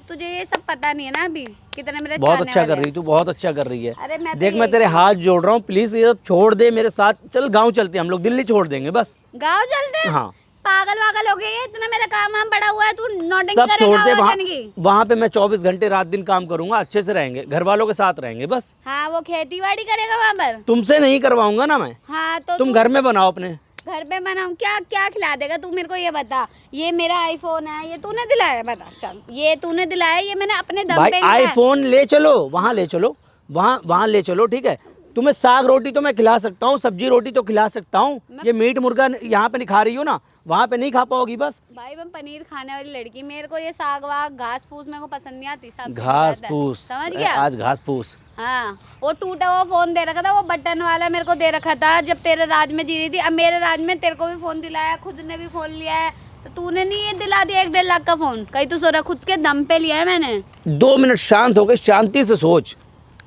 तुझे ये सब पता नहीं है ना अभी कितने मेरे बहुत चाहने अच्छा वाले कर रही, तू बहुत अच्छा कर रही है। अरे मैं तो देख मैं यही तेरे हाथ जोड़ रहा हूँ, प्लीज ये सब छोड़ दे मेरे साथ। चल गाँव चलते हैं हम लोग, दिल्ली छोड़ देंगे बस। गाँव चलते हैं? हाँ पागल वागल हो गई है? इतना मेरा काम वाम बड़ा हुआ है, तू नौटंकी सब छोड़ दे। करेगा वहाँ जाने की? वहाँ पे मैं 24 घंटे रात दिन काम करूंगा, अच्छे से रहेंगे, घर वालों के साथ रहेंगे बस। हाँ वो खेती बाड़ी करेगा वहाँ पर? तुमसे नहीं करवाऊंगा ना मैं। हाँ तो तुम घर में बनाओ अपने। घर पे बनाऊँ? क्या क्या खिला देगा तू मेरे को, ये बता। ये मेरा आईफोन है, ये तूने दिलाया है? बता चल, ये तूने दिलाया है, ये मैंने अपने दम भाई पे लिया है। आईफोन ले चलो, वहाँ ले चलो, वहाँ ले चलो, ठीक है? तुम्हें साग रोटी तो मैं खिला सकता हूँ, सब्जी रोटी तो खिला सकता हूँ, ये मीट मुर्गा यहाँ पे नहीं खा रही हो ना, वहाँ पे नहीं खा पाओगी बस। भाई मैं पनीर खाने वाली लड़की, मेरे को ये साग वाग घास फूस मेरे को पसंद नहीं आती। घास फूस, समझ गया? आज घास फूस। हाँ, वो टूटा हुआ फोन दे रखा था, वो बटन वाला मेरे को दे रखा था जब तेरे राज में जी रही थी। अब मेरे राज में तेरे को भी फोन दिलाया, खुद ने भी फोन लिया है, तो तूने नहीं ये दिला दिया 1-1.5 लाख का फोन? कहीं तो सोरा खुद के दम पे लिया है मैंने। 2 मिनट शांत होकर शांति से सोच,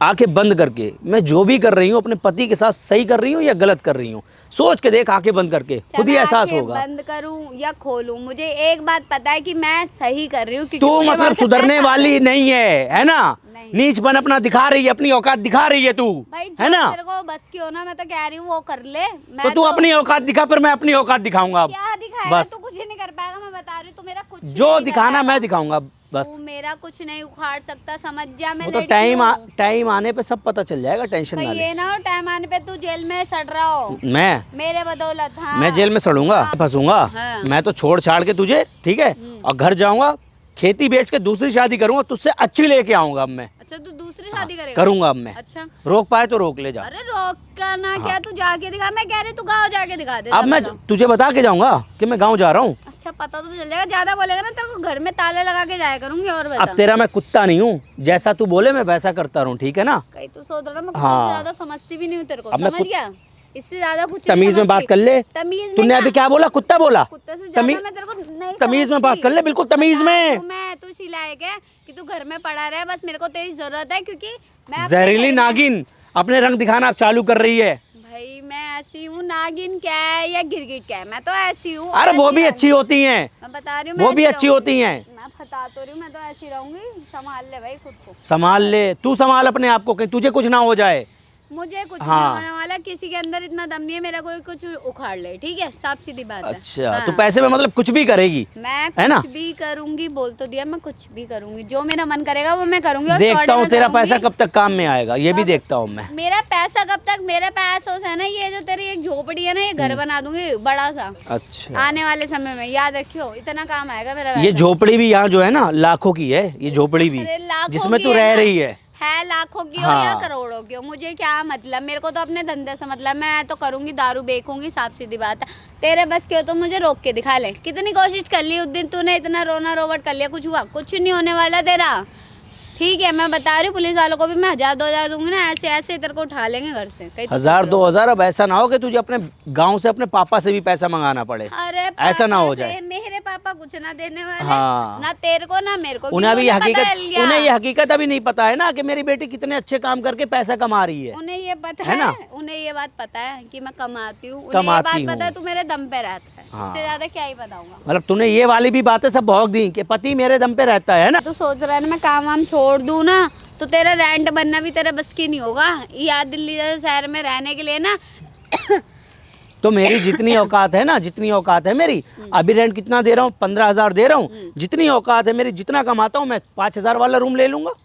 आंखें बंद करके, मैं जो भी कर रही हूँ अपने पति के साथ सही कर रही हूँ या गलत कर रही हूँ, सोच के देख, आंखें बंद करके, खुद ही एहसास आंखें होगा। बंद करूं या खोलूं, मुझे एक बात पता है कि मैं सही कर रही हूँ। तू मतलब सुधरने वाली नहीं है ना? नहीं। नीचपन अपना दिखा रही है, अपनी औकात दिखा रही है तू, भाई है ना? तेरे को बस की हो ना, मैं तो कह रही हूँ वो कर ले। तो तू अपनी औकात दिखा, फिर मैं अपनी औकात दिखाऊंगा अब। क्या दिखाएगा? बस तू कुछ नहीं कर पाएगा, मैं बता रही हूँ। तू मेरा कुछ जो नहीं दिखाना कर मैं पाएगा। दिखाऊंगा बस। तू मेरा कुछ नहीं उखाड़ सकता, समझ जा। मैं वो तो लड़की हूँ। टाइम आने पे सब पता चल जाएगा, टेंशन ना कहीं ले। ये ना हो टाइम आने पे तू जेल में सड़ रहा हो मैं मेरे बदौलत। हाँ, मैं जेल में सड़ूंगा, फंसूंगा? हाँ। मैं तो छोड़ छाड़ के तुझे, ठीक है, और घर जाऊंगा, खेती बेच के दूसरी शादी करूंगा, तुझसे अच्छी लेके आऊंगा अब मैं। अच्छा, तू दूसरी शादी करेगा? करूंगा अब मैं। अच्छा, रोक पाए तो रोक ले जा। अरे रोक का ना क्या, तू जाके दिखा। मैं कह रही तू गाँव जाके दिखा दे। अब मैं तुझे बता के जाऊंगा कि मैं गाँव जा रहा हूँ। अच्छा, पता तो चल जाएगा। ज्यादा बोलेगा ना तेरे को घर में ताले लगा के जाया करूंगी। और बता, अब तेरा मैं कुत्ता नहीं हूँ, जैसा तू बोले मैं वैसा करता रहूँ, ठीक है ना? कहीं तू सोच रहा मैं कुछ हाँ। ज्यादा समझती भी नहीं हूँ तेरे को, अब मैं समझ गया? इससे ज्यादा कुछ नहीं तमीज में बात समझती। कर ले। तमीज में तूने क्या? अभी क्या बोला? कुत्ता बोला? कुत्ते से ज्यादा तमीज मैं तेरे को नहीं तमीज में बात समझती। कर ले, बिल्कुल तमीज बता में। रही हूँ मैं, तू इसी लायक है कि तू घर में पड़ा रहे। बस मेरे को तेरी जरूरत है, क्योंकि मैं अपने जहरीली घर में- नागिन अपने रंग दिखाना अब चालू कर रही है। भाई मैं ऐसी हूँ, नागिन क्या है या गिरगिट क्या है, मैं तो ऐसी हूँ। अरे वो ऐसी भी रहूंगी। अच्छी होती हैं, मैं बता रही हूँ, वो मैं भी ऐसी अच्छी रहूंगी। होती हैं। मैं बता तो रही हूँ, मैं तो ऐसी रहूंगी। संभाल ले भाई खुद को। संभाल ले, तू संभाल अपने आप को, कहीं तुझे कुछ ना हो जाए। मुझे कुछ हाँ। नहीं होने वाला, किसी के अंदर इतना दम नहीं है मेरा कोई कुछ उखाड़ ले, ठीक है? साफ सीधी बात है। अच्छा, हाँ। तो पैसे में मतलब कुछ भी करेगी, मैं है ना? कुछ भी करूंगी, बोल तो दिया, मैं कुछ भी करूंगी, जो मेरा मन करेगा वो मैं करूंगी। और देखता थोड़े हूँ में तेरा करूंगी। पैसा कब तक काम में आएगा, ये भी देखता हूँ मैं। मेरा पैसा कब तक? मेरा पैसा है ना, ये जो तेरी एक झोपड़ी है ना, ये घर बना दूंगी बड़ा सा अच्छा, आने वाले समय में। याद रखियो, इतना काम आएगा मेरा ये पैसा। झोपड़ी भी यहाँ जो है ना लाखों की है, ये झोपड़ी भी अरे लाखों जिसमें की तू है रह ना। रही है लाखों की हो हाँ। या करोड़ों की हो, मुझे क्या मतलब? मेरे को तो अपने धंधे से मतलब, मैं तो करूंगी, दारू बेचूंगी, साफ सीधी बात है। तेरे बस के हो तो मुझे रोक के दिखा ले। कितनी कोशिश कर ली उस दिन तूने, इतना रोना रोवट कर लिया, कुछ हुआ? कुछ नहीं होने वाला तेरा, ठीक है? मैं बता रही हूँ, पुलिस वालों को भी मैं 1000-2000 दूंगी ना, ऐसे ऐसे तेरे को उठा लेंगे घर से। कहीं तो 1000-2000? अब ऐसा ना हो कि तुझे अपने गांव से अपने पापा से भी पैसा मंगाना पड़े, अरे ऐसा ना पापा हो से जाए। मेरे पापा कुछ ना देने वाले। हाँ। ना तेरे को ना मेरे को, उन्हें अभी क्योंकि हकीकत, बदल गया। उन्हें ये हकीकत अभी नहीं पता है ना कि मेरी बेटी कितने अच्छे काम करके पैसा कमा रही है। उन्हें ये पता है ना? उन्हें ये बात पता है कि मैं कमाती हूँ। उन्हें ये कमाती बात हूँ। पता है तू मेरे दम पे रहता है। हाँ। इससे ज्यादा क्या ही बताऊंगा। मतलब तूने ये वाली भी बातें सब भौंक दी कि पति मेरे दम पे रहता है ना। तू सोच रहा है ना मैं काम वाम छोड़ दूँ ना, तो तेरा रेंट बनना भी तेरे बस की नहीं होगा। यहाँ दिल्ली जैसे शहर में रहने के लिए ना तो मेरी जितनी औकात है ना, जितनी औकात है मेरी, अभी रेंट कितना दे रहा हूँ? 15,000 दे रहा हूँ। जितनी औकात है मेरी, जितना कमाता हूँ मैं, 5,000 वाला रूम ले लूंगा। और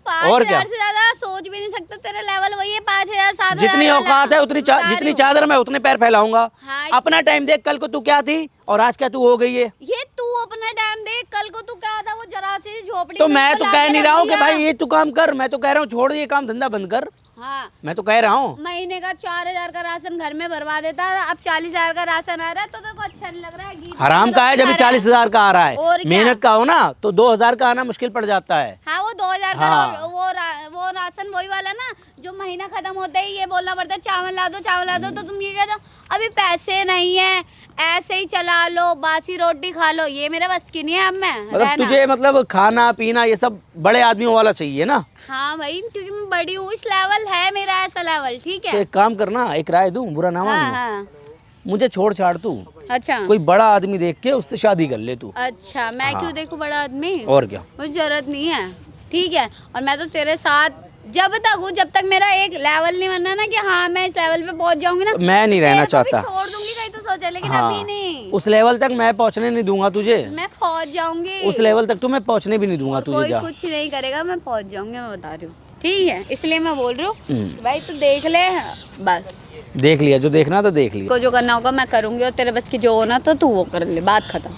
5,000 क्या? से ज्यादा सोच भी नहीं सकता। तेरा लेवल वही है 5,000 7,000 जितनी औकात है उतनी जितनी चादर मैं उतने पैर फैलाऊंगा। हाँ। अपना टाइम देख, कल को तू क्या थी और आज क्या तू हो गई है। ये तू अपना टाइम देख, कल को तू क्या था? वो जरा सी झोपड़ी तो में मैं उसको तो लाके कह नहीं रख रहा हूँ कि दिया। भाई ये तू काम कर, मैं तो कह रहा हूँ छोड़ ये काम धंधा बंद कर। हाँ, मैं तो कह रहा हूँ। महीने का 4,000 का राशन घर में भरवा देता, अब 40,000 का राशन आ रहा है तो तेरे को अच्छा नहीं लग रहा है? गीत हराम का है जब 40,000 का आ रहा और है। क्या? मेहनत का हो ना तो 2,000 का आना मुश्किल पड़ जाता है। हाँ, वो 2,000 का हाँ। वो राशन वही वाला ना, जो महीना खत्म होता ही ये बोलना पड़ता है चावल ला दो, चावल ला दो। तो तुम ये कह दो अभी पैसे नहीं है, ऐसे ही चला लो, बासी रोटी खा लो। ये मेरे बस की नहीं है अब मैं मतलब रहना। तुझे मतलब खाना पीना ये सब बड़े आदमियों वाला चाहिए ना। हाँ भाई, क्योंकि मैं बड़ी हूँ, इस लेवल है मेरा, ऐसा लेवल, ठीक तो है? एक काम करना, एक राय दूं, बुरा ना हाँ मानो, हाँ। मुझे छोड़ छाड़ तू, अच्छा कोई बड़ा आदमी देख के उससे शादी कर ले तू। अच्छा, मैं हाँ। क्यों देखूं बड़ा आदमी? और क्या। मुझे जरूरत नहीं है, ठीक है? और मैं तो तेरे साथ जब तक हूँ, जब तक मेरा एक लेवल नहीं बनना ना कि हाँ मैं इस लेवल पे पहुंच जाऊंगी ना, मैं नहीं रहना तेरे को भी चाहता। छोड़ दूंगी कहीं तो सोचा, लेकिन हाँ, अभी नहीं। उस लेवल तक मैं पहुंचने नहीं दूंगा तुझे। मैं पहुंच जाऊंगी उस लेवल तक तो मैं पहुंचने भी नहीं दूंगा तुझे। कोई जा कुछ नहीं करेगा, मैं पहुंच जाऊंगी, मैं बता रही हूँ, ठीक है? इसलिए मैं बोल रही हूँ हम्म। भाई तू देख ले, बस देख लिया जो देखना था देख लिया। को जो करना होगा मैं करूंगी, और तेरे बस की जो होना तो तू वो कर ले, बात खत्म।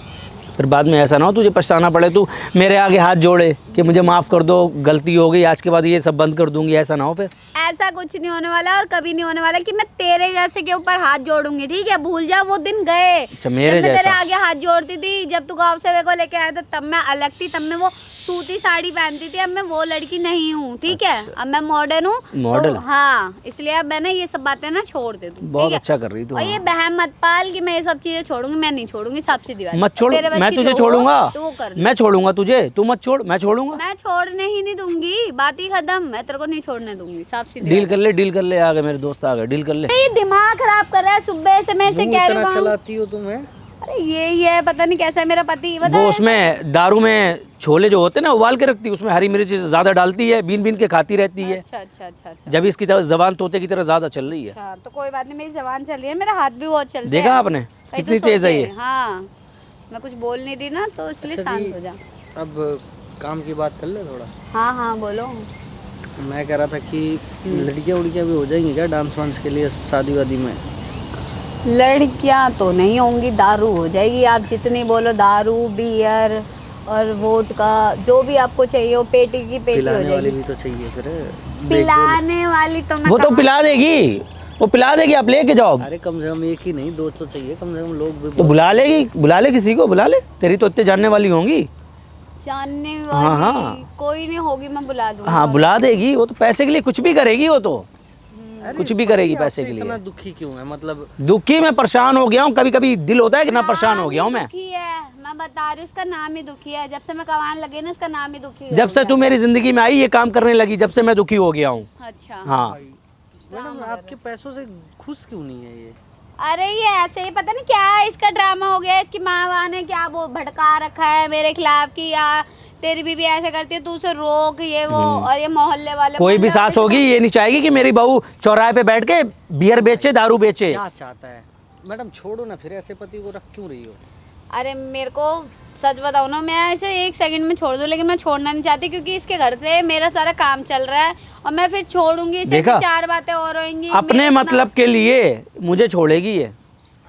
फिर बाद में ऐसा ना हो तुझे पछताना पड़े, तू मेरे आगे हाथ जोड़े कि मुझे माफ़ कर दो, गलती हो गई, आज के बाद ये सब बंद कर दूंगी, ऐसा ना हो फिर। ऐसा कुछ नहीं होने वाला और कभी नहीं होने वाला कि मैं तेरे जैसे के ऊपर हाथ जोड़ूंगी, ठीक है? भूल जा वो दिन गए। अच्छा, मेरे जब मैं तेरे जैसा? आगे हाथ जोड़ती थी, जब तू गाँव से मेरे को लेके आया था, तब मैं अलग थी, तब मैं वो सूती साड़ी पहनती थी। अब मैं वो लड़की नहीं हूँ, ठीक है? अब मैं मॉडर्न हूँ। मॉडल? तो हाँ, इसलिए अब मैं ना ये सब बातें ना छोड़ दे दूँ। बहुत अच्छा कर रही तू। और ये बहम मत पाल कि मैं ये सब चीजें छोड़ूंगी, मैं नहीं छोड़ूंगी, साफ सीधी बात। मत छोड़, तेरे बस मैं की तुझे जो हो, छोड़ूंगा, तो वो कर ले। मैं छोड़ूंगा तुझे, तू मत छोड़, मैं छोड़ूंगा। मैं छोड़ने ही नहीं दूंगी, बात ही खत्म। मैं तेरे को नहीं छोड़ने दूंगी, साफ सीधी डील बात। कर ले, डील कर ले, आ गए मेरे दोस्त, आ गए, डील कर ले। ये दिमाग खराब कर रहा है सुबह से, मैं इसे मुंह कह रही इतना हूँ। चलाती हो तुम्हें। अरे ये है, पता नहीं कैसा है मेरा पति, बता। वो उसमें दारू में छोले जो होते हैं ना उबाल के रखती है, उसमें हरी मिर्च ज़्यादा डालती है, बीन बीन के खाती रहती है। अच्छा अच्छा अच्छा अच्छा। जब इसकी तरह जबान तोते की तरह ज़्यादा चल रही है। अच्छा, तो कोई बात नहीं, मेरी जबान चल रही है, मेरा हाथ भी बहुत चलता है। देखा आपने कहीं कितनी तो तेज है सोचे। ये। हाँ, मैं कुछ बोल नहीं रही ना, तो इसलिए अच्छा शांत जी, हो जा। अब काम की बात कर ले थोड़ा। हाँ हाँ बोलो। मैं कह रहा था कि लड़कियाँ उड़कियाँ भी हो जाएंगी क्या डांस वांस के लिए शादी वादी में? लड़कियां तो नहीं होंगी, दारू हो जाएगी। आप जितनी बोलो, दारू, बियर और वोडका, जो भी आपको चाहिए वो पेटी की पेटी हो पिलाने वाली जाएगी। भी तो चाहिए फिर। पिलाने वाली तो मैं वो तो पिला देगी, वो पिला देगी, आप लेके जाओ। अरे कम से कम एक ही नहीं, दो तो चाहिए कम से कम, लोग भी तो बुला लेगी, बुला ले, किसी को बुला ले, तेरी तो इतने जानने वाली होंगी। जानने हाँ, वाली हाँ। कोई नहीं होगी, मैं बुला दूंगी। हाँ बुला देगी, वो तो पैसे के लिए कुछ भी करेगी, वो तो कुछ भी करेगी पैसे के इतना लिए। दुखी क्यों है मतलब? दुखी मैं परेशान हो गया हूँ, कभी कभी दिल होता है कि ना परेशान हो गया हूँ मैं। दुखी है, मैं बता रही हूँ, उसका नाम ही दुखी है। जब से मैं कमाने लगी ना, इसका नाम ही दुखी है। जब से तू मेरी जिंदगी में आई, ये काम करने लगी, जब से मैं दुखी हो गया हूँ। अच्छा। हाँ मैडम आपके पैसों से खुश क्यों नहीं है ये? अरे ये ऐसे ही, पता नहीं क्या इसका ड्रामा हो गया। इसकी माँ ने क्या वो भड़का रखा है मेरे खिलाफ कि यार तेरी बीवी ऐसे करती है, तू उसे रोक, ये वो। और ये मोहल्ले वाले, कोई भी मोहल्ले सास वाले होगी ये नहीं चाहेगी कि मेरी बहू चौराहे पे बैठ के बियर बेचे, दारू बेचे। क्या चाहता है? मैडम छोड़ो ना, फिर ऐसे पति को रख क्यों रही हो? अरे मेरे को सच बताऊँ ना, मैं ऐसे एक सेकंड में छोड़ दूँ, लेकिन मैं छोड़ना नहीं चाहती क्योंकि इसके घर से मेरा सारा काम चल रहा है और मैं फिर छोड़ूंगी इसे, देखा? फिर चार बातें और होंगी। अपने मेरा मतलब के लिए मुझे छोड़ेगी ये।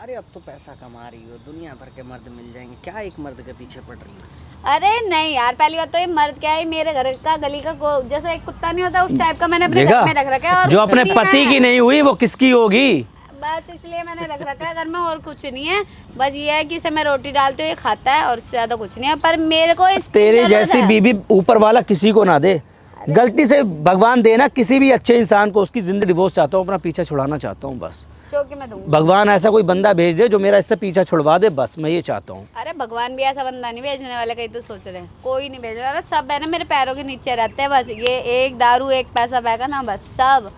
अरे अब तो पैसा कमा रही हो, दुनिया भर के मर्द मिल जाएंगे, क्या एक मर्द के पीछे पड़ रही हो? अरे नहीं यार, पहली बात तो ये मर्द क्या है, मेरे घर का गली का जैसा एक कुत्ता नहीं होता, उस टाइप का मैंने अपने घर में रख रखा है। और जो कुछ अपने नहीं पति है। की नहीं हुई वो किसकी होगी? बस इसलिए मैंने रख रखा है घर में, और कुछ नहीं है। बस ये है कि इसे मैं रोटी डालती हूँ, ये खाता है, और इससे ज्यादा कुछ नहीं है। पर मेरे को इसकी तेरे जरूरत जैसी है। बीबी ऊपर वाला किसी को ना दे, गलती से भगवान देना किसी भी अच्छे इंसान को, उसकी जिंदगी डिवोर्स चाहता हूँ, अपना पीछा छुड़ाना चाहता हूँ बस। चौकी में दूंगी। भगवान ऐसा कोई बंदा भेज दे जो मेरा इससे पीछा छुड़वा दे, बस मैं ये चाहता हूँ। अरे भगवान भी ऐसा बंदा नहीं भेजने वाला, कहीं तो सोच रहे हैं, कोई नहीं भेज रहा। अरे सब है ना मेरे पैरों के नीचे रहते हैं, बस ये एक दारू एक पैसा पैगा ना, बस सब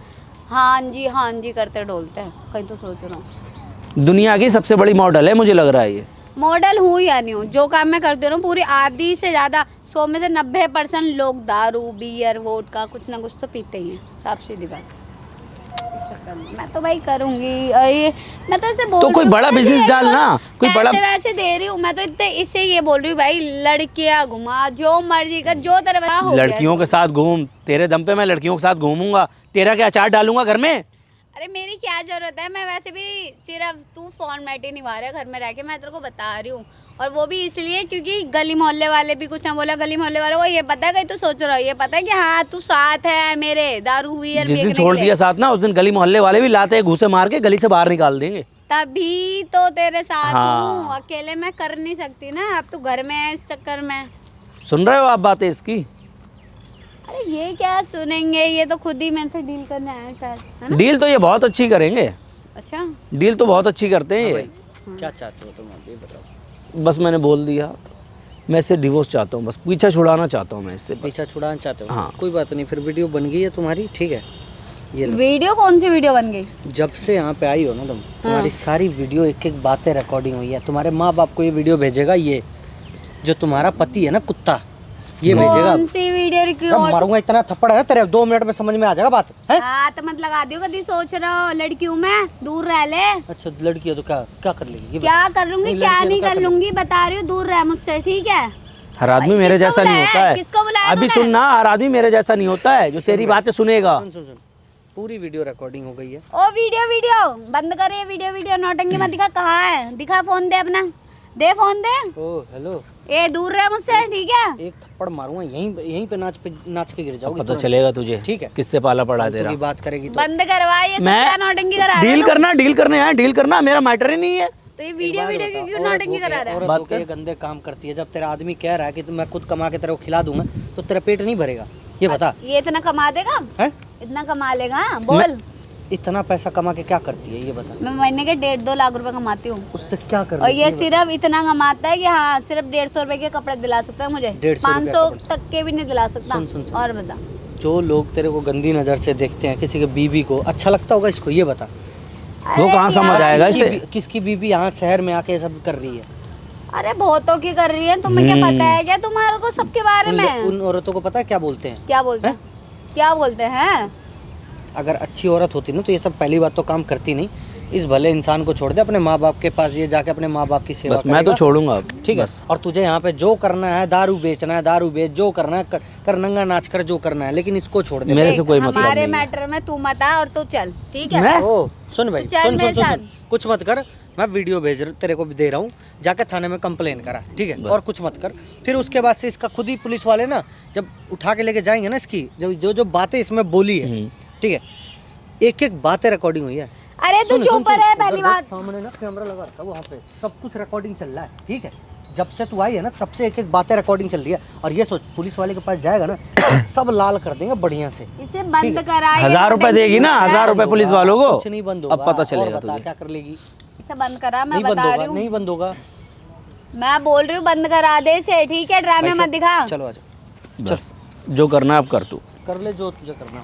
हाँ जी करते डोलते हैं, कहीं तो सोच रहा हूँ। दुनिया की सबसे बड़ी मॉडल है मुझे लग रहा है ये। मॉडल हूँ या नहीं हूँ, जो काम मैं करती हूँ पूरी आधी से ज़्यादा 100 में से 90% लोग दारू, बियर, वोडका कुछ ना कुछ तो पीते ही हैं, साफ सीधी बात। मैं तो भाई करूँगी, और ये मैं तो इसे बोल तो रही कोई हूँ, बड़ा मैं बिजनेस ये डाल बोल- ना, कोई बड़ा। पैसे वैसे दे रही हूँ मैं तो, इतने इससे ये बोल रही हूँ भाई, लड़कियाँ घुमा, जो मर्जी कर, जो तेरे बड़ा हो गया। लड़कियों के साथ घूम, तेरे दम पे मैं लड़कियों के साथ घूमूंगा, तेरा क्या अचार डालूंगा घर में? अरे मेरी क्या जरूरत है, मैं वैसे भी सिर्फ तू फॉर्मेलिटी निभा रहा है घर में रह के, मैं तेरे को बता रही हूँ। और वो भी इसलिए क्योंकि गली मोहल्ले वाले भी कुछ ना बोला, गली मोहल्ले वाले को ये पता है, कहीं तो सोच रहा हो, ये पता है कि हाँ तू साथ है मेरे, दारू हुई है। जिस दिन छोड़ दिया साथ ना, उस दिन गली मोहल्ले वाले भी लाते हैं घूसे मार के गली से बाहर निकाल देंगे। तभी तो तेरे साथ हाँ। हूँ, अकेले मैं कर नहीं सकती ना, अब तू घर में है इस चक्कर में। सुन रहे हो आप बातें इसकी? अरे ये क्या सुनेंगे, ये तो खुद ही मेरे से डील करने आए शायद, है ना? डील तो ये बहुत अच्छी करेंगे, अच्छा डील तो बहुत अच्छी करते हैं ये। क्या चाहते हो तुम, आप ये बताओ। बस मैंने बोल दिया, मैं इससे डिवोर्स चाहता हूँ, बस पीछा छुड़ाना चाहता हूँ मैं इससे, पीछा छुड़ाना चाहते हो? हाँ। कोई बात नहीं, फिर वीडियो बन गई है तुम्हारी, ठीक है। ये लो। वीडियो कौन सी वीडियो बन गई? जब से यहाँ पे आई हो ना तुम, तुम्हारी सारी वीडियो एक एक बातें रिकॉर्डिंग हुई है। तुम्हारे माँ बाप को ये वीडियो भेजेगा, ये जो तुम्हारा पति है ना कुत्ता, ये भेजेगा। कौन सी वीडियो मैं रिकॉर्ड? मारूंगा इतना थप्पड़ है ना तेरे, 2 मिनट में समझ में आ जाएगा बात है। हाथ मत लगा दियो, कभी सोच रहा हो लड़की हूँ मैं, दूर रह ले। अच्छा लड़की है तो क्या क्या कर लेगी ये क्या कर लूंगी, नहीं, क्या लड़की है तो नहीं क्या कर कर लूंगी, बता रही हूँ, दूर रह मुझसे, ठीक है? हर आदमी भाई, मेरे किसको जैसा नहीं बुलाया होता है? है। किसको बुलाया अभी तूने? सुनना, हर आदमी मेरे जैसा नहीं होता है जो तेरी बातें सुनेगा। सुन सुन सुन, पूरी वीडियो रिकॉर्डिंग हो गई है। ओ वीडियो बंद कर, ये वीडियो नौटंकी मत दिखा, कहाँ है, दिखा फोन दे अपना, दे फोन दे। ओ हेलो, ए दूर रहे मुझसे, ठीक है? एक थप्पड़ मारूंगा यहीं पे नाच के गिर जाओगी। पता चलेगा तुझे, ठीक है? किससे पाला पड़ा तेरा। की बात करेगी तो बंद करवा ये सब मैं क्या नौटंकी करा रहा डील है? करना, डील करने आया, डील करना मेरा मैटर ही नहीं है। तो ये वीडियो की क्यों नौटंकी करा रहा है? औरत होके ये गंदे काम करती है। जब तेरा आदमी कह रहा है कि मैं खुद कमा के तेरे को खिला दूंगा तो तेरा पेट नहीं भरेगा, ये बता। ये इतना कमा देगा? है? इतना कमा लेगा? बोल। इतना पैसा कमा के क्या करती है ये बता। मैं महीने के 1.5-2 लाख रुपए कमाती हूँ, उससे क्या कर और ये सिर्फ इतना कमाता है कि हाँ सिर्फ 150 रुपए के कपड़े दिला सकता है मुझे, 150 500 तक के भी नहीं दिला सकता। सुन, सुन, सुन। और बता। जो लोग तेरे को गंदी नजर से देखते हैं, किसी के बीवी को अच्छा लगता होगा इसको, ये बता। वो अरे कहाँ समझ यार, आएगा इसे। किसकी बीवी यहाँ शहर में आके ये सब कर रही है? अरे बहुतों की कर रही है, तुम्हें क्या पता है क्या तुम्हारे को सबके बारे में? उन औरतों को पता है क्या बोलते हैं? क्या बोलते हैं? क्या बोलते हैं? अगर अच्छी औरत होती ना तो ये सब पहली बात तो काम करती नहीं। इस भले इंसान को छोड़ दे, अपने माँ बाप के पास ये जाके अपने माँ बाप की सेवा बस मैं तो करेगा। छोड़ूंगा अब, ठीक है। बस। और तुझे यहाँ पे जो करना है, दारू बेचना है, दारू बेच, जो करना है कर नंगा नाच कर जो करना है, लेकिन इसको छोड़ दे। मेरे से कोई मतलब हमारे नहीं है। मैटर में तू मत आ और तू चल, ठीक है? मैं? ओ सुन भाई, तो चल सुन मेरे सुन सुन, साथ। सुन कुछ मत कर। मैं वीडियो भेज तेरे को भी दे रहा हूँ, जाके थाने में कंप्लेन करा, ठीक है? बस। और कुछ मत कर। फिर उसके बाद से इसका खुद ही पुलिस वाले ना जब उठा के लेके जाएंगे ना, इसकी जो जो बातें इसमें बोली है, ठीक है, एक एक बातें रिकॉर्डिंग हुई है। अरे तू सुन, सुन, चुप सुन, रहे उधर पहली देख, बात। सामने ना कैमरा लगा रखा है वहाँ पे, सब कुछ रिकॉर्डिंग चल रहा है, ठीक है? जब से तू आई है ना तब से एक एक बातें रिकॉर्डिंग चल रही है। और ये सोच, पुलिस वाले के पास जाएगा ना सब लाल कर देंगे बढ़िया से। इसे बंद करा। 1000 रुपए देगी ना, 1000 रुपए पुलिस वालों को, कुछ नहीं बंद होगा। अब पता और चलेगा बता तुझे। क्या कर लेगी? इसे बंद करा, मैं नहीं बंद बता रही होगा, हूँ। नहीं बंद होगा। मैं बोल रही हूँ बंद करा दे इसे, ठीक है? ड्रामे भाई मत दिखा। चलो आजा, बस जो करना है अब कर तू। कर ले जो तुझे करना।